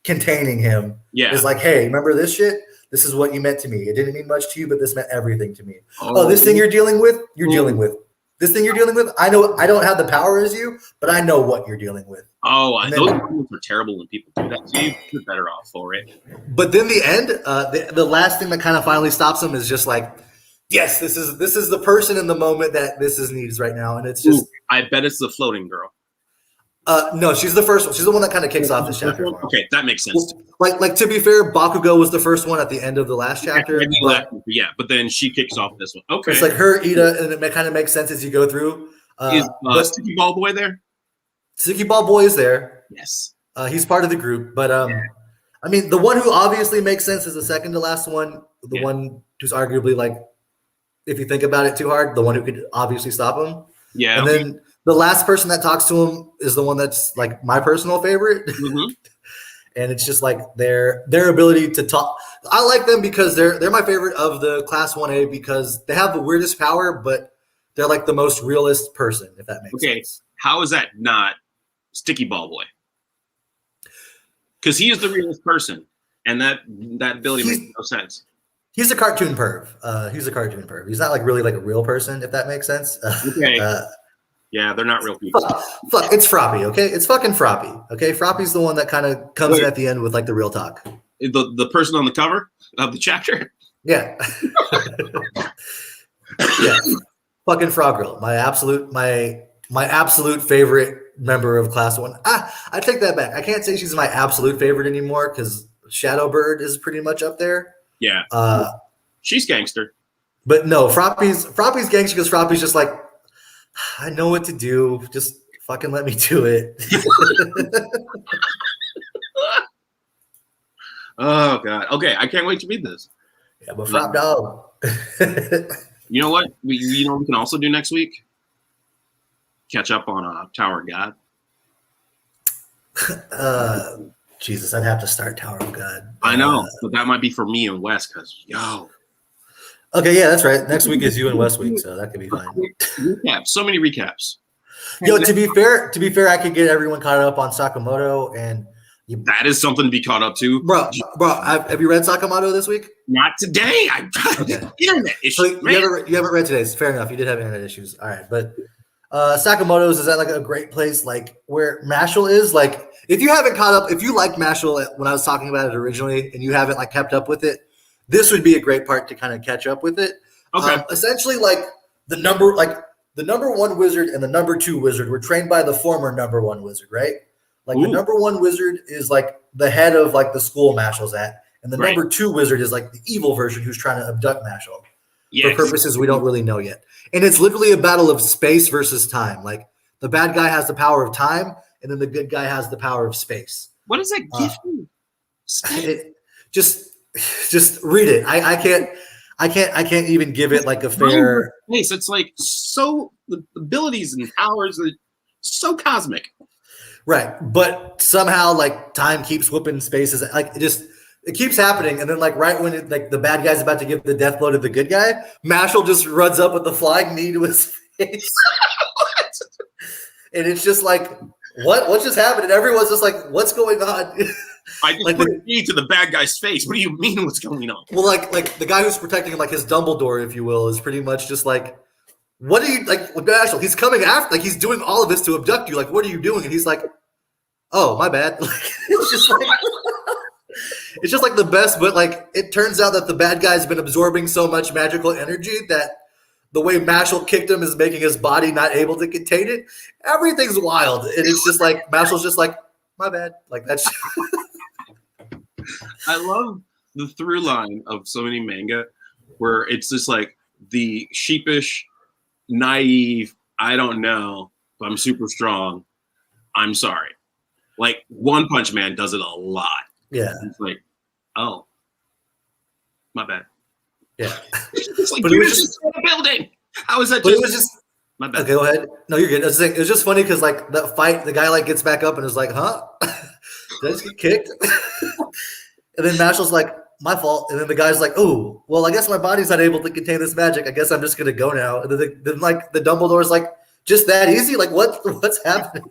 containing him, is like, hey, remember this shit? This is what you meant to me. It didn't mean much to you, but this meant everything to me. Oh, this thing you're dealing with, dealing with. This thing you're dealing with, I know I don't have the power as you, but I know what you're dealing with. Oh, those moments are terrible when people do that to you. You're better off for it. But then the end, the last thing that kind of finally stops him is just like, yes, this is the person in the moment that this is needs right now, and it's just. I bet it's the floating girl. No, she's the first one. She's the one that kind of kicks off this chapter. Okay, that makes sense. Like to be fair, Bakugo was the first one at the end of the last chapter. But then she kicks off this one. Okay, it's like her, Ida, and it kind of makes sense as you go through. Is Sticky Ball Boy there? Sticky Ball Boy is there. Yes, he's part of the group. But I mean, the one who obviously makes sense is the second to last one. The one who's arguably like, if you think about it too hard, the one who could obviously stop him. Yeah, and then the last person that talks to him is the one that's like my personal favorite. Mm-hmm. And it's just like their ability to talk. I like them because they're my favorite of the Class 1A because they have the weirdest power, but they're like the most realist person, if that makes sense. How is that not Sticky Ball Boy? Because he is the realest person, and that ability makes no sense. He's a cartoon perv. He's not like really like a real person, if that makes sense. Okay. Yeah, they're not real people. Fuck, it's Froppy, okay? It's fucking Froppy, okay? Froppy's the one that kind of comes in at the end with like the real talk. The person on the cover of the chapter? Yeah. Yeah. Fucking Frog Girl. My absolute favorite member of Class 1. I take that back. I can't say she's my absolute favorite anymore because Shadowbird is pretty much up there. Yeah. She's gangster. But no, Froppy's gangster because Froppy's just like, I know what to do. Just fucking let me do it. Oh God. Okay, I can't wait to read this. Yeah, but Frop dog. You know what? We can also do next week. Catch up on Tower of God. Jesus, I'd have to start Tower of God. I know, but that might be for me and Wes because Okay, yeah, that's right. Next week is you and Wes week, so that could be fine. Recaps, so many recaps. Yo, to be fair, I could get everyone caught up on Sakamoto and That is something to be caught up to. Bro, have you read Sakamoto this week? Not today. I Okay. internet issues. So you haven't read today's. Fair enough. You did have internet issues. All right, but Sakamoto's is at like a great place, like where Mashal is. Like, if you haven't caught up, if you liked Mashal when I was talking about it originally, and you haven't like kept up with it, this would be a great part to kind of catch up with it. Okay. Essentially, like the number one wizard and the number 2 wizard were trained by the former number 1 wizard, right? Like the number 1 wizard is like the head of like the school Mashal's at, and the number 2 wizard is like the evil version who's trying to abduct Mashal for purposes we don't really know yet. And it's literally a battle of space versus time. Like the bad guy has the power of time, and then the good guy has the power of space. What does that give you? Just read it. I can't even give it like a fair space. It's like so the abilities and powers are so cosmic. Right. But somehow like time keeps whooping spaces. Like it keeps happening. And then like right when like the bad guy's about to give the death blow to the good guy, Mashal just runs up with the flying knee to his face. And it's just like, what just happened? And everyone's just like, what's going on? I just like put a knee to the bad guy's face. What do you mean what's going on? Well, like the guy who's protecting him, like his Dumbledore, if you will, is pretty much just like, what are you like Mashal? He's coming after, like he's doing all of this to abduct you. Like, what are you doing? And he's like, oh, my bad. Like, it's just like the best, but like it turns out that the bad guy's been absorbing so much magical energy that the way Mashal kicked him is making his body not able to contain it. Everything's wild. And it's just like Mashal's just like, my bad. Like that's I love the through line of so many manga where it's just like the sheepish, naive, I don't know, but I'm super strong. I'm sorry. Like One Punch Man does it a lot. Yeah. It's like, oh, my bad. Yeah. It's like, but it was just a building. How is that? But it was just my bad. Okay, go ahead. No, you're good. I was saying, it was just funny because like that fight, the guy like gets back up and is like, huh? Did I just get kicked? And then Mashal's like, my fault. And then the guy's like, oh, well, I guess my body's not able to contain this magic. I guess I'm just gonna go now. And then like the Dumbledore's like, just that easy? Like what's happening?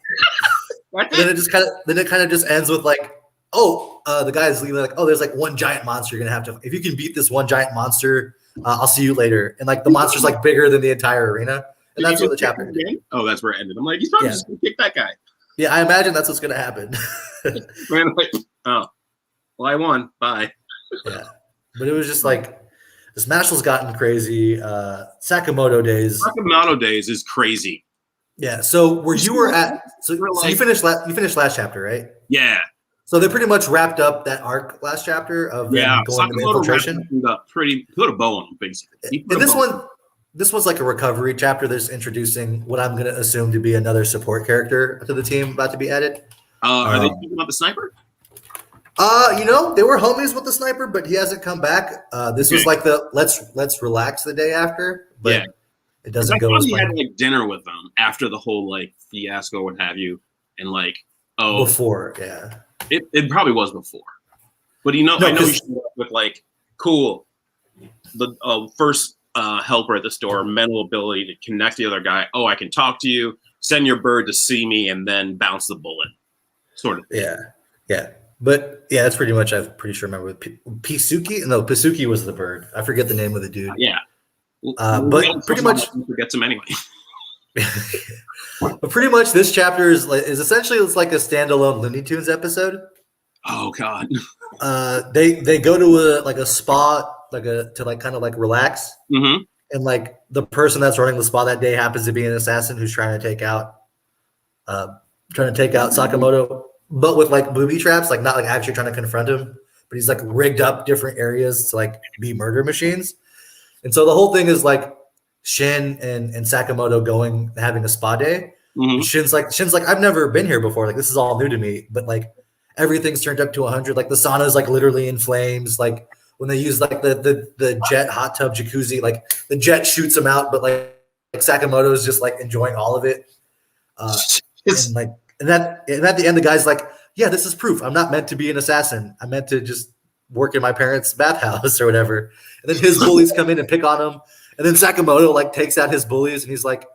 And then it kind of just ends with like, oh, the guy's leaving like, oh, there's like one giant monster you're gonna have to. If you can beat this one giant monster, I'll see you later. And like the monster's like bigger than the entire arena, and that's what the chapter ended. Oh, that's where it ended. I'm like, he's probably just gonna kick that guy. Yeah, I imagine that's what's gonna happen. Like, oh, well, I won. Bye. Yeah, but it was just like this Mashal's gotten crazy. Sakamoto days is crazy. Yeah. So where you were at, so you finished last chapter, right? Yeah. So they pretty much wrapped up that arc last chapter of them going to the infiltration. Put a bow on them, basically. And this was like a recovery chapter that's introducing what I'm going to assume to be another support character to the team about to be added. Are they talking about the sniper? They were homies with the sniper, but he hasn't come back. This was like the let's relax the day after, but it doesn't go as planned. He had like dinner with them after the whole like fiasco, what have you, and like before, yeah. It probably was before, but I know he showed up with like cool, the first helper at the store, mental ability to connect the other guy. Oh, I can talk to you, send your bird to see me, and then bounce the bullet, sort of. Yeah. But yeah, that's pretty much. I'm pretty sure. Remember Pisuki? No, Pisuki was the bird. I forget the name of the dude. Yeah. But pretty much forgets him anyway. But pretty much this chapter is essentially it's like a standalone Looney Tunes episode. Oh God. They go to a spa to kind of relax. Mm-hmm. And like the person that's running the spa that day happens to be an assassin who's trying to take out Sakamoto, but with like booby traps, like not like actually trying to confront him, but he's like rigged up different areas to like be murder machines. And so the whole thing is like Shin and Sakamoto having a spa day. Mm-hmm. Shin's like, I've never been here before. Like, this is all new to me, but like everything's turned up to 100. Like the sauna is like literally in flames. Like when they use like the jet hot tub jacuzzi, like the jet shoots them out, but like Sakamoto is just like enjoying all of it. And at the end, the guy's like, yeah, this is proof. I'm not meant to be an assassin. I'm meant to just work in my parents' bathhouse or whatever. And then his bullies come in and pick on him. And then Sakamoto like takes out his bullies and he's like,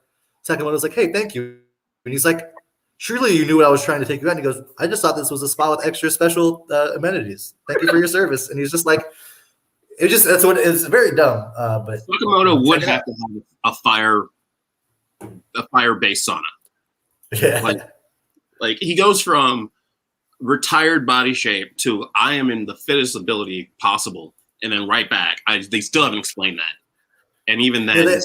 Sakamoto's like, hey, thank you. And he's like, surely you knew what I was trying to take you out. And he goes, I just thought this was a spa with extra special amenities. Thank you for your service. And he's just like, that's what it's very dumb. But Sakamoto would have to have a fire-based sauna. Yeah. Like he goes from retired body shape to I am in the fittest ability possible, and then right back. They still haven't explained that. And even then,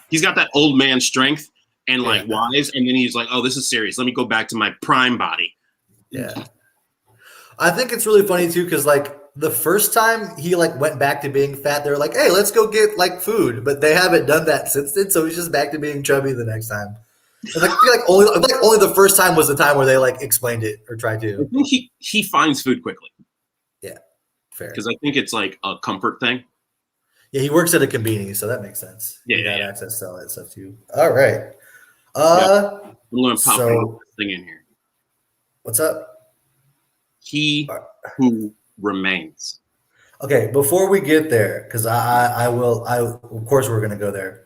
he's got that old man strength and wise, and then he's like, "Oh, this is serious. Let me go back to my prime body." Yeah, I think it's really funny too because like the first time he like went back to being fat, they're like, "Hey, let's go get like food," but they haven't done that since then. So he's just back to being chubby the next time. And I feel like only the first time was the time where they like explained it or tried to. I think he finds food quickly. Yeah, fair. Because I think it's like a comfort thing. Yeah, he works at a convenience, so that makes sense. Yeah, he got yeah. access to all that stuff too. All right. I'm going to pop one thing in here. What's up? He who remains. Okay, before we get there, because I of course we're gonna go there.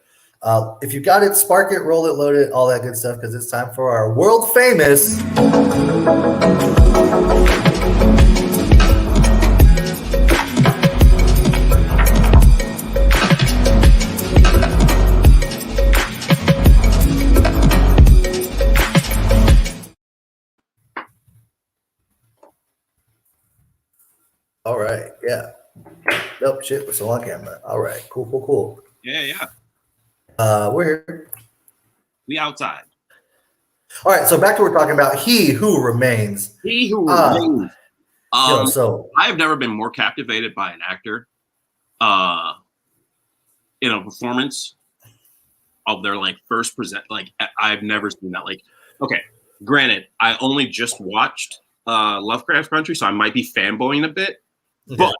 If you got it, spark it, roll it, load it, all that good stuff, because it's time for our world famous. All right, yeah. Nope, shit, we're still on camera. All right, cool. Yeah. We're here. We outside. All right, so back to what we're talking about. He who remains. He who remains. So I have never been more captivated by an actor in a performance of their like first present. Like I've never seen that. Like, okay, granted, I only just watched Lovecraft Country, so I might be fanboying a bit, but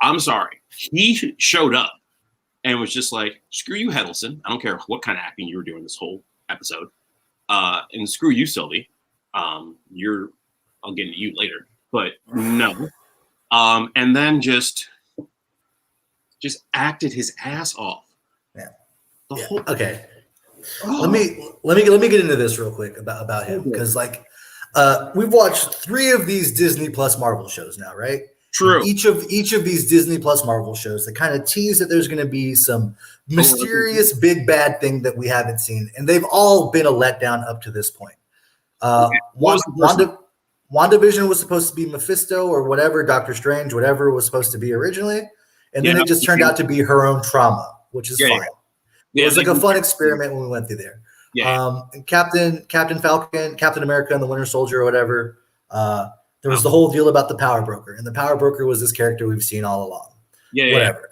I'm sorry. He showed up and was just like, screw you, Heddleston. I don't care what kind of acting you were doing this whole episode. And screw you, Sylvie. I'll get into you later. But no. And then just acted his ass off. Yeah. Okay. Let me get into this real quick about him, because like we've watched 3 of these Disney Plus Marvel shows now, right? True. And each of these Disney Plus Marvel shows, they kind of tease that there's going to be some mysterious big bad thing that we haven't seen, and they've all been a letdown up to this point. WandaVision was supposed to be Mephisto or whatever, Doctor Strange, whatever it was supposed to be originally, and then it just turned out to be her own trauma, which is fine. It was like a fun experiment when we went through there. Captain Falcon, Captain America, and the Winter Soldier or whatever. There was the whole deal about the Power Broker, and the Power Broker was this character we've seen all along. Whatever.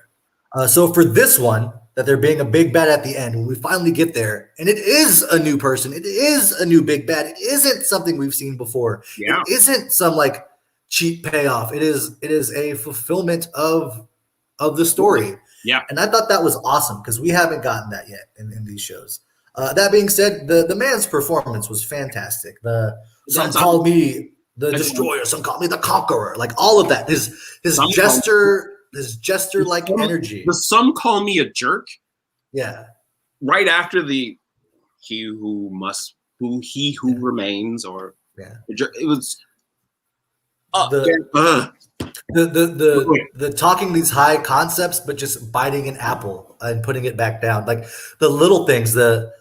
So for this one, that they're being a big bad at the end, when we finally get there, and it is a new person, it is a new big bad, it isn't something we've seen before. It isn't some like cheap payoff. It is a fulfillment of the story. Yeah. And I thought that was awesome because we haven't gotten that yet in these shows. That being said, the man's performance was fantastic. Some called me the Destroyer, some called me the Conqueror, like all of that. His jester like energy. Some call me a jerk. Yeah. Right after the he who remains, or it was the talking these high concepts, but just biting an apple and putting it back down, like the little things, the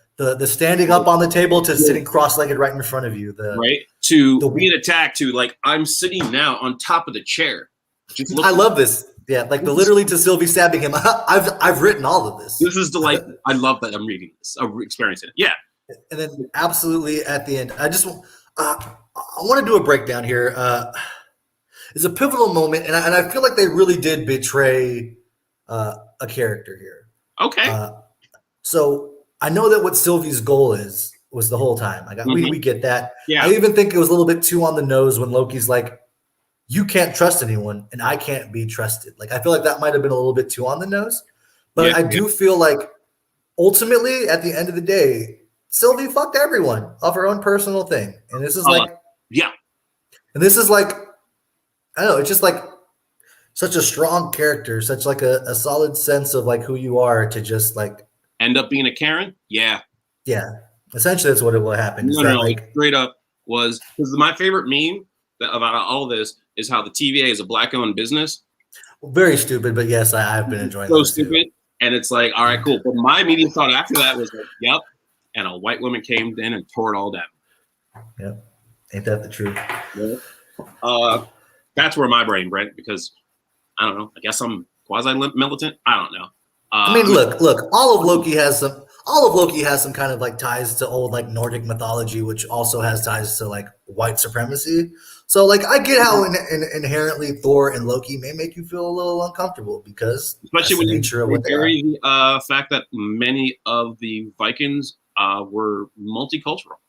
standing up on the table to sitting cross-legged right in front of you, to being attacked, to like I'm sitting now on top of the chair. I love this. Yeah, like the literally to Sylvie stabbing him. I've written all of this. This is delightful. I love that I'm reading this. I'm experiencing it. Yeah. And then absolutely at the end, I want to do a breakdown here. It's a pivotal moment, and I feel like they really did betray a character here. Okay. So I know that what Sylvie's goal was the whole time. We get that. Yeah. I even think it was a little bit too on the nose when Loki's like, you can't trust anyone, and I can't be trusted. Like, I feel like that might have been a little bit too on the nose. But I do feel like ultimately, at the end of the day, Sylvie fucked everyone off her own personal thing. And this is and this is like, I don't know, it's just like such a strong character, such like a solid sense of like who you are to just like end up being a Karen. Yeah. Essentially, that's what it will happen. Is that No, like straight up was because my favorite meme about all this is how the TVA is a black-owned business. very stupid? But yes, I've been enjoying So those too. stupid, and it's like, all right, cool. But my immediate thought after that was like, yep. And a white woman came in and tore it all down. Yep, ain't that the truth? That's where my brain went because I don't know. I guess I'm quasi militant. I don't know. I mean, look. All of Loki has some kind of like ties to old like Nordic mythology, which also has ties to like white supremacy. So like, I get how inherently Thor and Loki may make you feel a little uncomfortable because especially when the nature of what they are. the fact that many of the Vikings were multicultural.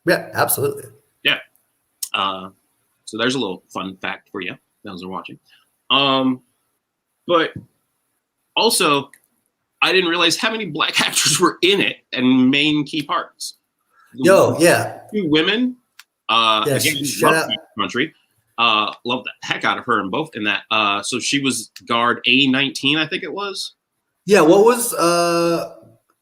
Yeah, absolutely. Yeah. So there's a little fun fact for you, those are watching. But also, I didn't realize how many black actors were in it and main key parts. Yeah. 2 women. Again, shout out. Country. Love the heck out of her in both in that. So she was guard A19, I think it was. Yeah, what was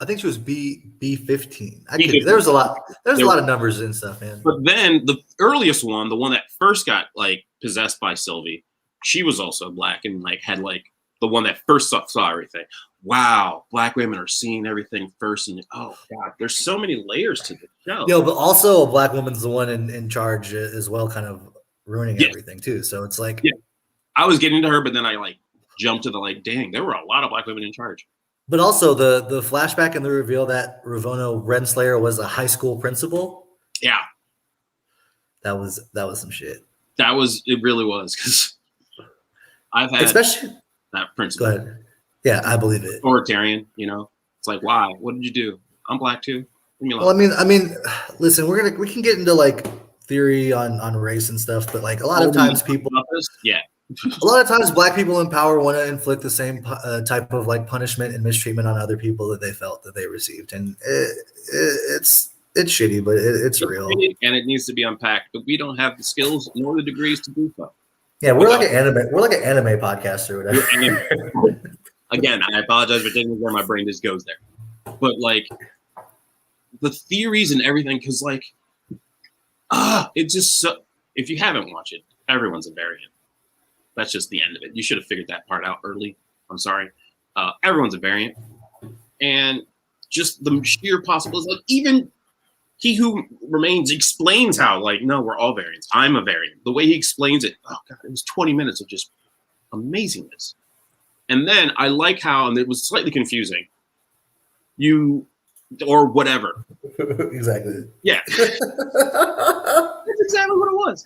I think she was B15. There was a lot of numbers and stuff, man. But then the earliest one, the one that first got like possessed by Sylvie, she was also black and like had like the one that first saw everything. Wow, black women are seeing everything first, and oh god, there's so many layers to the show. Yo, but also a black woman's the one in charge as well, kind of ruining everything too. So it's like, I was getting to her, but then I like jumped to the like, dang, there were a lot of black women in charge. But also the flashback and the reveal that Ravonna Renslayer was a high school principal. Yeah, that was some shit. It really was because I've had especially that principal. Go ahead. Yeah, I believe it. Authoritarian, it's like, why? What did you do? I'm black too. Well, I mean, listen, we can get into like theory on race and stuff, but like a lot of times a lot of times black people in power want to inflict the same type of like punishment and mistreatment on other people that they felt that they received, and it's shitty, but it's real, and it needs to be unpacked. But we don't have the skills nor the degrees to do so. Yeah, we're like an anime podcast or whatever. Again, I apologize for taking where my brain just goes there, but like the theories and everything, because like, it's just so. If you haven't watched it, everyone's a variant. That's just the end of it. You should have figured that part out early. I'm sorry. Everyone's a variant, and just the sheer possibilities. Like even He Who Remains explains how, like, no, we're all variants. I'm a variant. The way he explains it, oh god, it was 20 minutes of just amazingness. And then I like how, and it was slightly confusing, or whatever. Exactly. Yeah. That's exactly what it was.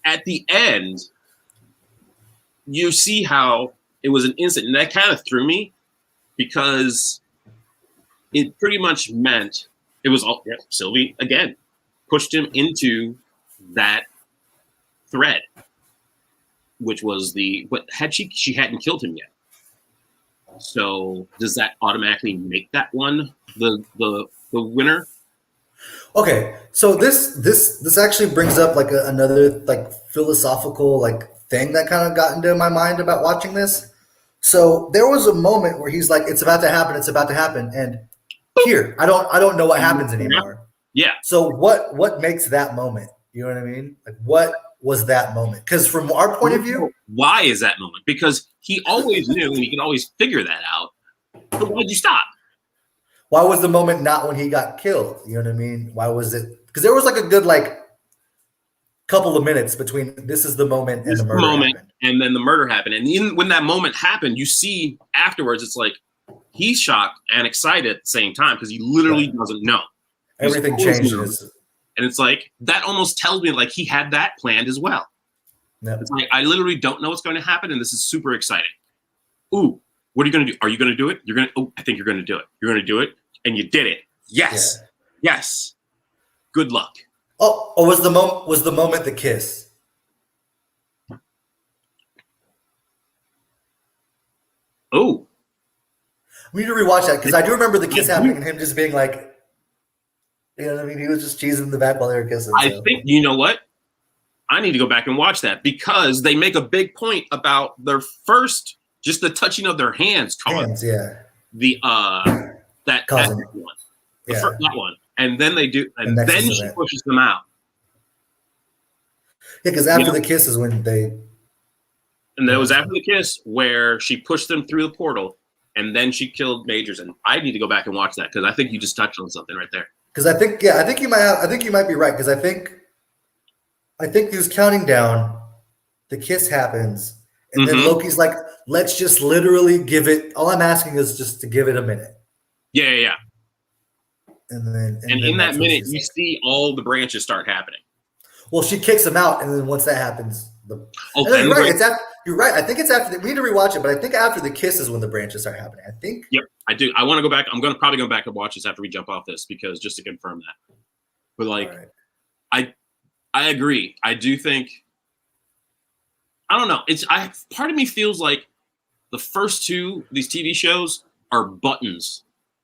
At the end, you see how it was an instant, and that kind of threw me because it pretty much meant it was all Sylvie again pushed him into that thread, which was she hadn't killed him yet. So does that automatically make that one the winner? Okay, so this actually brings up like another like philosophical like thing that kind of got into my mind about watching this. So there was a moment where he's like, "It's about to happen," and here I don't know what happens anymore. Yeah. So what makes that moment? You know what I mean? Like what was that moment? Because from our point of view, why is that moment? Because he always knew, and he could always figure that out. But why'd you stop? Why was the moment not when he got killed? You know what I mean? Why was it? Because there was like a good like couple of minutes between this is the moment and the murder happened. And then the murder happened. And even when that moment happened, you see afterwards, it's like he's shocked and excited at the same time because he literally doesn't know. Everything changes. And it's like that almost tells me like he had that planned as well. Yep. It's like I literally don't know what's going to happen, and this is super exciting. Ooh, what are you going to do? Are you going to do it? You're going to. Oh, I think you're going to do it. You're going to do it, and you did it. Yes, yes. Good luck. Oh, was the moment the kiss? Oh, we need to rewatch that because I do remember the kiss happening and him just being like, you know what I mean? He was just cheesing in the back while they were kissing. I think you know what? I need to go back and watch that because they make a big point about their first, just the touching of their hands. Hands, yeah. The that one. Yeah. that one, and then they do, The and then Nexus she event. pushes them out. Yeah, because after the kiss is when they. And that was after the kiss where she pushed them through the portal, and then she killed Majors. And I need to go back and watch that because I think you just touched on something right there. Because I think you might be right because I think he was counting down. The kiss happens, and then Loki's like, "Let's just literally give it. All I'm asking is just to give it a minute." Yeah. And then in that minute, you like, see all the branches start happening. Well, she kicks him out, and then once that happens, you're right. You're right. I think it's after. We need to rewatch it, but I think after the kiss is when the branches start happening. I think. Yep, I do. I want to go back. I'm probably go back and watch this after we jump off this because just to confirm that. But like, I agree. I do think. I don't know. Part of me feels like the first two these TV shows are buttons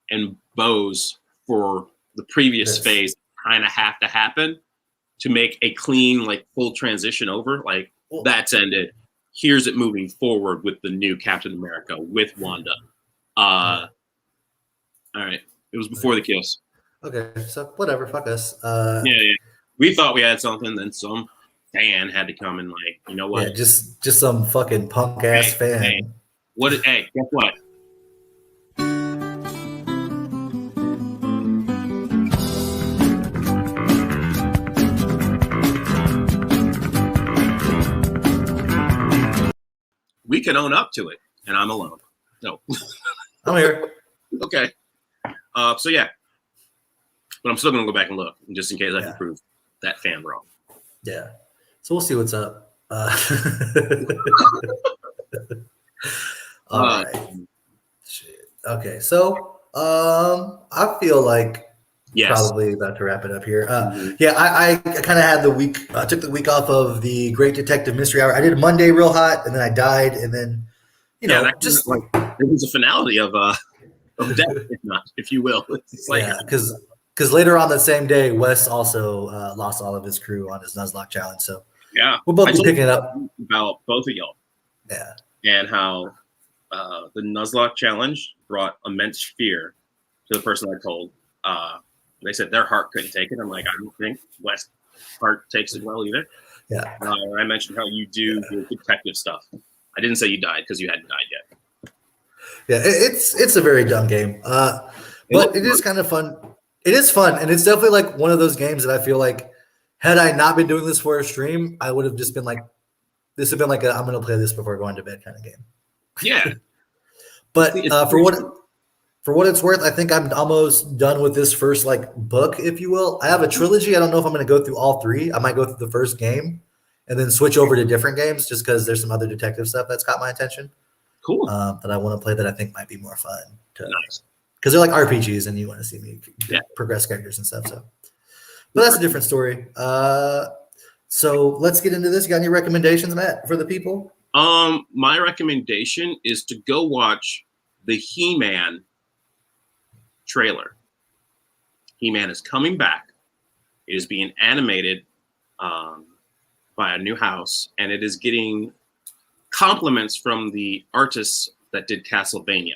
and bows for the previous phase. Kind of have to happen to make a clean, like full transition over. Like that's ended. Here's it moving forward with the new Captain America with Wanda. All right. It was before the kiss. Okay, so whatever. Fuck us. Yeah. We thought we had something, then some fan had to come and like, you know what? Yeah, just some fucking punk ass fan. Hey, guess what? We can own up to it, and I'm alone. No. I'm here. Okay. So yeah. But I'm still gonna go back and look just in case I can prove that fan wrong. Yeah. So we'll see what's up. All right. Shit. Okay. So I feel like probably about to wrap it up here. Yeah, I kind of had the week. Took the week off of the Great Detective Mystery Hour. I did Monday real hot, and then I died, and then just like it was a finality of death, if you will. It's like because later on that same day, Wes also lost all of his crew on his Nuzlocke challenge. So we'll both be picking it up about both of y'all. Yeah, and how the Nuzlocke challenge brought immense fear to the person I told. They said their heart couldn't take it. I'm like, I don't think Wes' heart takes it well either. Yeah. I mentioned how you do your detective stuff. I didn't say you died because you hadn't died yet. Yeah, it's a very dumb game, but it is kind of fun. It is fun, and it's definitely like one of those games that I feel like had I not been doing this for a stream, I would have just been like, this would have been like I'm going to play this before going to bed kind of game. Yeah. But for what it's worth, I think I'm almost done with this first like book, if you will. I have a trilogy. I don't know if I'm going to go through all three. I might go through the first game and then switch over to different games just because there's some other detective stuff that's caught my attention. Cool. That I want to play that I think might be more fun. Because they're like RPGs and you want to see me progress characters and stuff. So, but that's a different story. So let's get into this. You got any recommendations, Matt, for the people? My recommendation is to go watch the He-Man trailer. He-Man is coming back. It is being animated by a new house, and it is getting compliments from the artists that did Castlevania.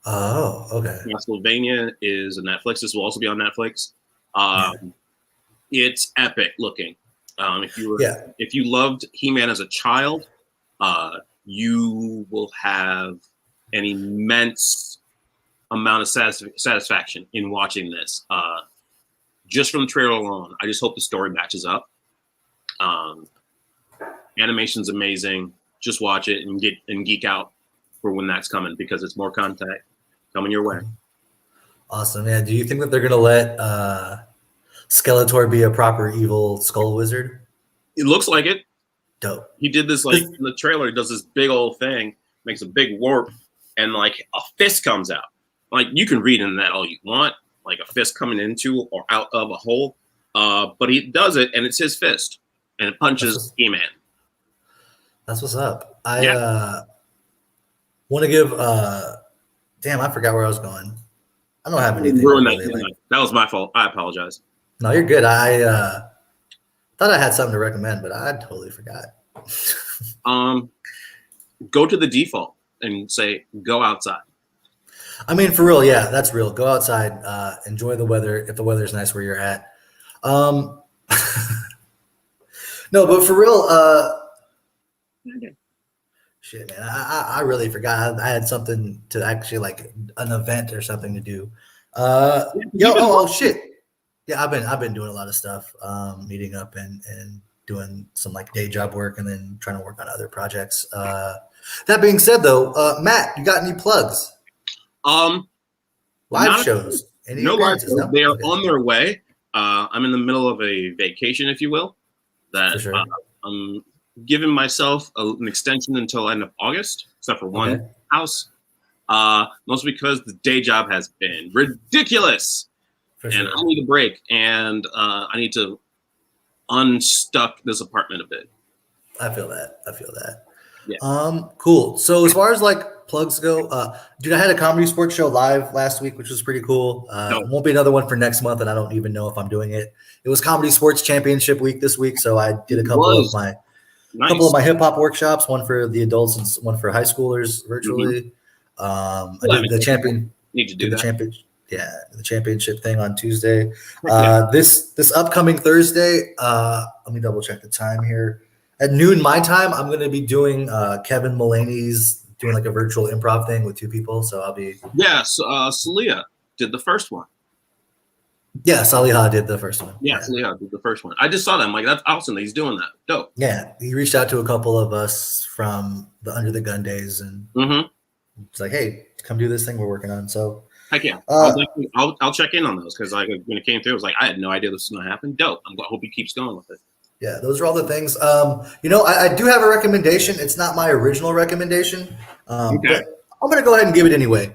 Oh, okay. Castlevania is a Netflix. This will also be on Netflix. It's epic looking. If you loved He-Man as a child, you will have an immense amount of satisfaction in watching this. Just from the trailer alone, I just hope the story matches up. Animation's amazing. Just watch it and geek out for when that's coming because it's more content coming your way. Awesome, man. Do you think that they're gonna let Skeletor be a proper evil skull wizard? It looks like it. Dope. He did this like in the trailer. He does this big old thing, makes a big warp, and like a fist comes out. Like you can read in that all you want, like a fist coming into or out of a hole. But he does it, and it's his fist, and it punches He-Man. That's what's up. I want to give. Damn, I forgot where I was going. I don't have anything. That was my fault. I apologize. No, you're good. I thought I had something to recommend, but I totally forgot. Go to the default and say go outside. I mean, for real, yeah, that's real. Go outside, enjoy the weather if the weather's nice where you're at. Um, no, but for real, shit, man, I really forgot. I had something to actually like an event or something to do. Shit. Yeah, I've been doing a lot of stuff, meeting up and doing some like day job work and then trying to work on other projects. That being said, though, Matt, you got any plugs? Um, Live not shows? Any no live appearances? shows. No. They are Okay. on their way. I'm in the middle of a vacation, if you will. That For sure. I'm giving myself an extension until end of August, except for one Okay. house. Mostly because the day job has been ridiculous, For and sure. I need a break, and I need to unstuck this apartment a bit. I feel that. I feel that. Yeah. Cool. So as far as like plugs go, dude, I had a comedy sports show live last week, which was pretty cool. No. Won't be another one for next month, and I don't even know if I'm doing it. It was Comedy Sports Championship week this week, so I did a couple of my hip hop workshops, one for the adults and one for high schoolers virtually. I did the champion. Need to do Did the that. champion. Yeah, the championship thing on Tuesday. Yeah. This upcoming Thursday, let me double check the time here. At noon my time, I'm going to be doing Kevin Mulaney's doing like a virtual improv thing with two people. So I'll be. Yeah, so, Salia did the first one. Yeah, Saliha did the first one. Yeah, Salia did the first one. I just saw that. I'm like, that's awesome that he's doing that. Dope. Yeah, he reached out to a couple of us from the Under the Gun days, and it's like, hey, come do this thing we're working on. So heck yeah, I'll check in on those because like when it came through, I was like, I had no idea this was going to happen. Dope. I hope he keeps going with it. Yeah, those are all the things. I do have a recommendation. It's not my original recommendation, but I'm going to go ahead and give it anyway.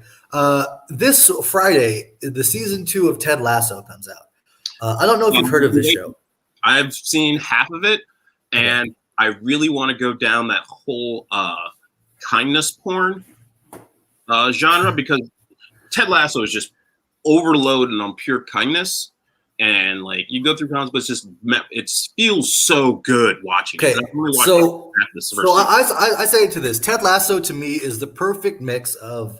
This Friday, the season 2 of Ted Lasso comes out. I don't know if you've heard of this show. I've seen half of it, and I really want to go down that whole kindness porn genre because Ted Lasso is just overloaded on pure kindness. And like you go through comments, but it feels so good watching. Okay, so I say to this, Ted Lasso to me is the perfect mix of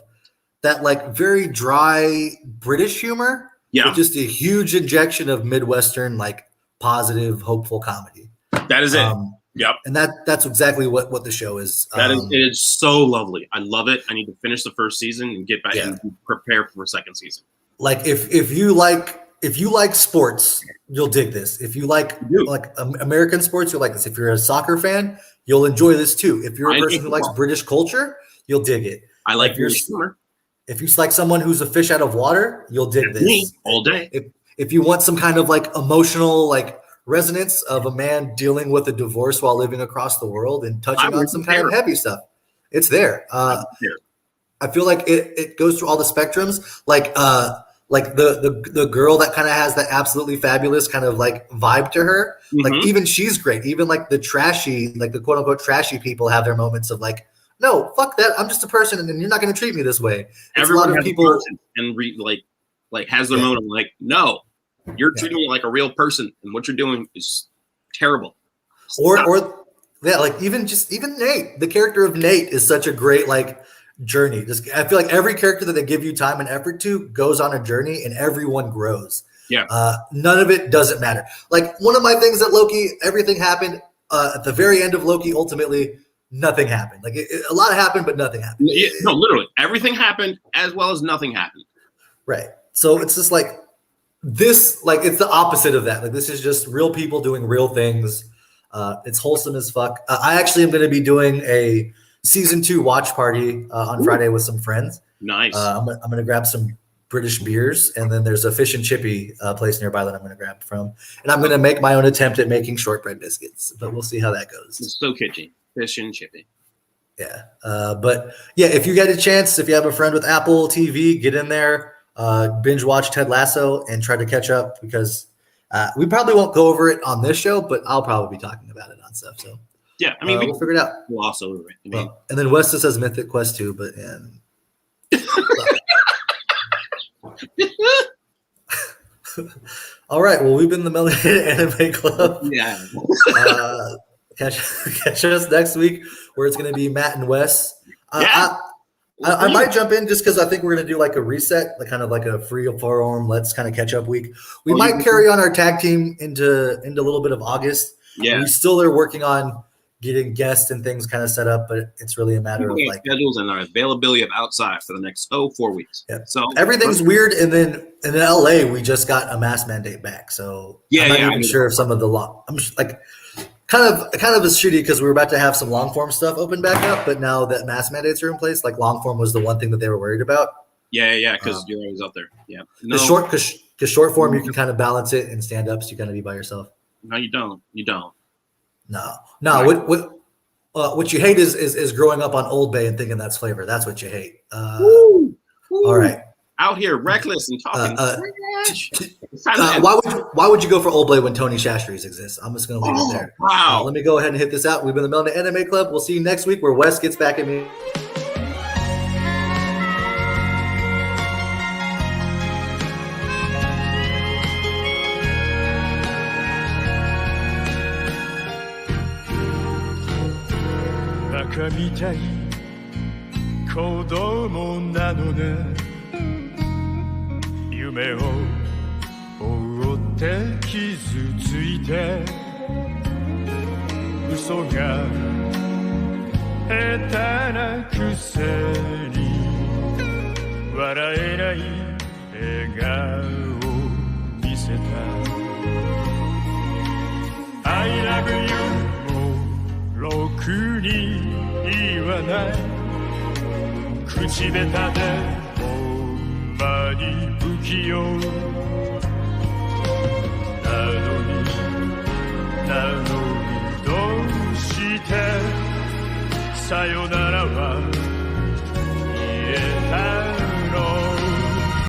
that like very dry British humor, with just a huge injection of Midwestern like positive, hopeful comedy. That is it. Yep, and that's exactly what the show is. It is so lovely. I love it. I need to finish the first season and get back and prepare for a second season. Like if you like sports, you'll dig this. If you like American sports, you'll like this. If you're a soccer fan, you'll enjoy this too. If you're a person who likes British culture, you'll dig it. I like your humor. If you like someone who's a fish out of water, you'll dig this. Me all day. If you want some kind of like emotional like resonance of a man dealing with a divorce while living across the world and touching on some kind of heavy stuff, it's there. I feel like it goes through all the spectrums. Like the girl that kind of has that absolutely fabulous kind of like vibe to her. Like even she's great. Even like the quote unquote trashy people have their moments of like, no, fuck that. I'm just a person, and you're not going to treat me this way. Everyone a lot of people and has their moment. Like, no, you're treating me like a real person, and what you're doing is terrible. Like even Nate, the character of Nate is such a great like journey. I feel like every character that they give you time and effort to goes on a journey, and everyone grows. Yeah. None of it doesn't matter. Like one of my things that Loki, everything happened at the very end of Loki. Ultimately, nothing happened. Like a lot happened, but nothing happened. No, literally everything happened as well as nothing happened. Right. So it's just like this. Like it's the opposite of that. Like this is just real people doing real things. It's wholesome as fuck. I actually am going to be doing a season 2 watch party on Friday with some friends. Nice. I'm going to grab some British beers, and then there's a fish and chippy place nearby that I'm going to grab from. And I'm going to make my own attempt at making shortbread biscuits, but we'll see how that goes. It's so kitschy. Fish and chippy. Yeah. But yeah, if you get a chance, if you have a friend with Apple TV, get in there, binge watch Ted Lasso and try to catch up because we probably won't go over it on this show, but I'll probably be talking about it on stuff. So yeah, I mean, we'll figure it out. We'll also, and then Westa says Mythic Quest 2, but all right. Well, we've been the Melanated Anime Club. Yeah. Catch us next week where it's going to be Matt and Wes. I might jump in just because I think we're going to do like a reset, like kind of like a free form. Let's kind of catch up week. We might carry on our tag team into a little bit of August. Yeah, we still are working on getting guests and things kind of set up, but it's really a matter of like schedules and our availability of outside for the next 4 weeks. Yeah. So everything's weird, and then in LA we just got a mask mandate back, so I'm not even sure if some of the I'm just like kind of a shitty because we were about to have some long form stuff open back up, but now that mask mandates are in place, like long form was the one thing that they were worried about. Yeah, because you're always out there. Yeah, no. Because short form you can kind of balance it, and stand ups you kind of be by yourself. No, you don't. No. Right. What you hate is growing up on Old Bay and thinking that's flavor. That's what you hate. Woo. All right. Out here reckless and talking trash. Why would you go for Old Bay when Tony Shastries exists? I'm just going to leave it there. Wow. Let me go ahead and hit this out. We've been the Melanin Anime Club. We'll see you next week where Wes gets back at me.バカみたい子供なのね夢を追って傷ついて嘘が下手なくせに笑えない笑顔を見せた I love you もろくに言わない口下手でほんまに不器用なのにどうしてさよなら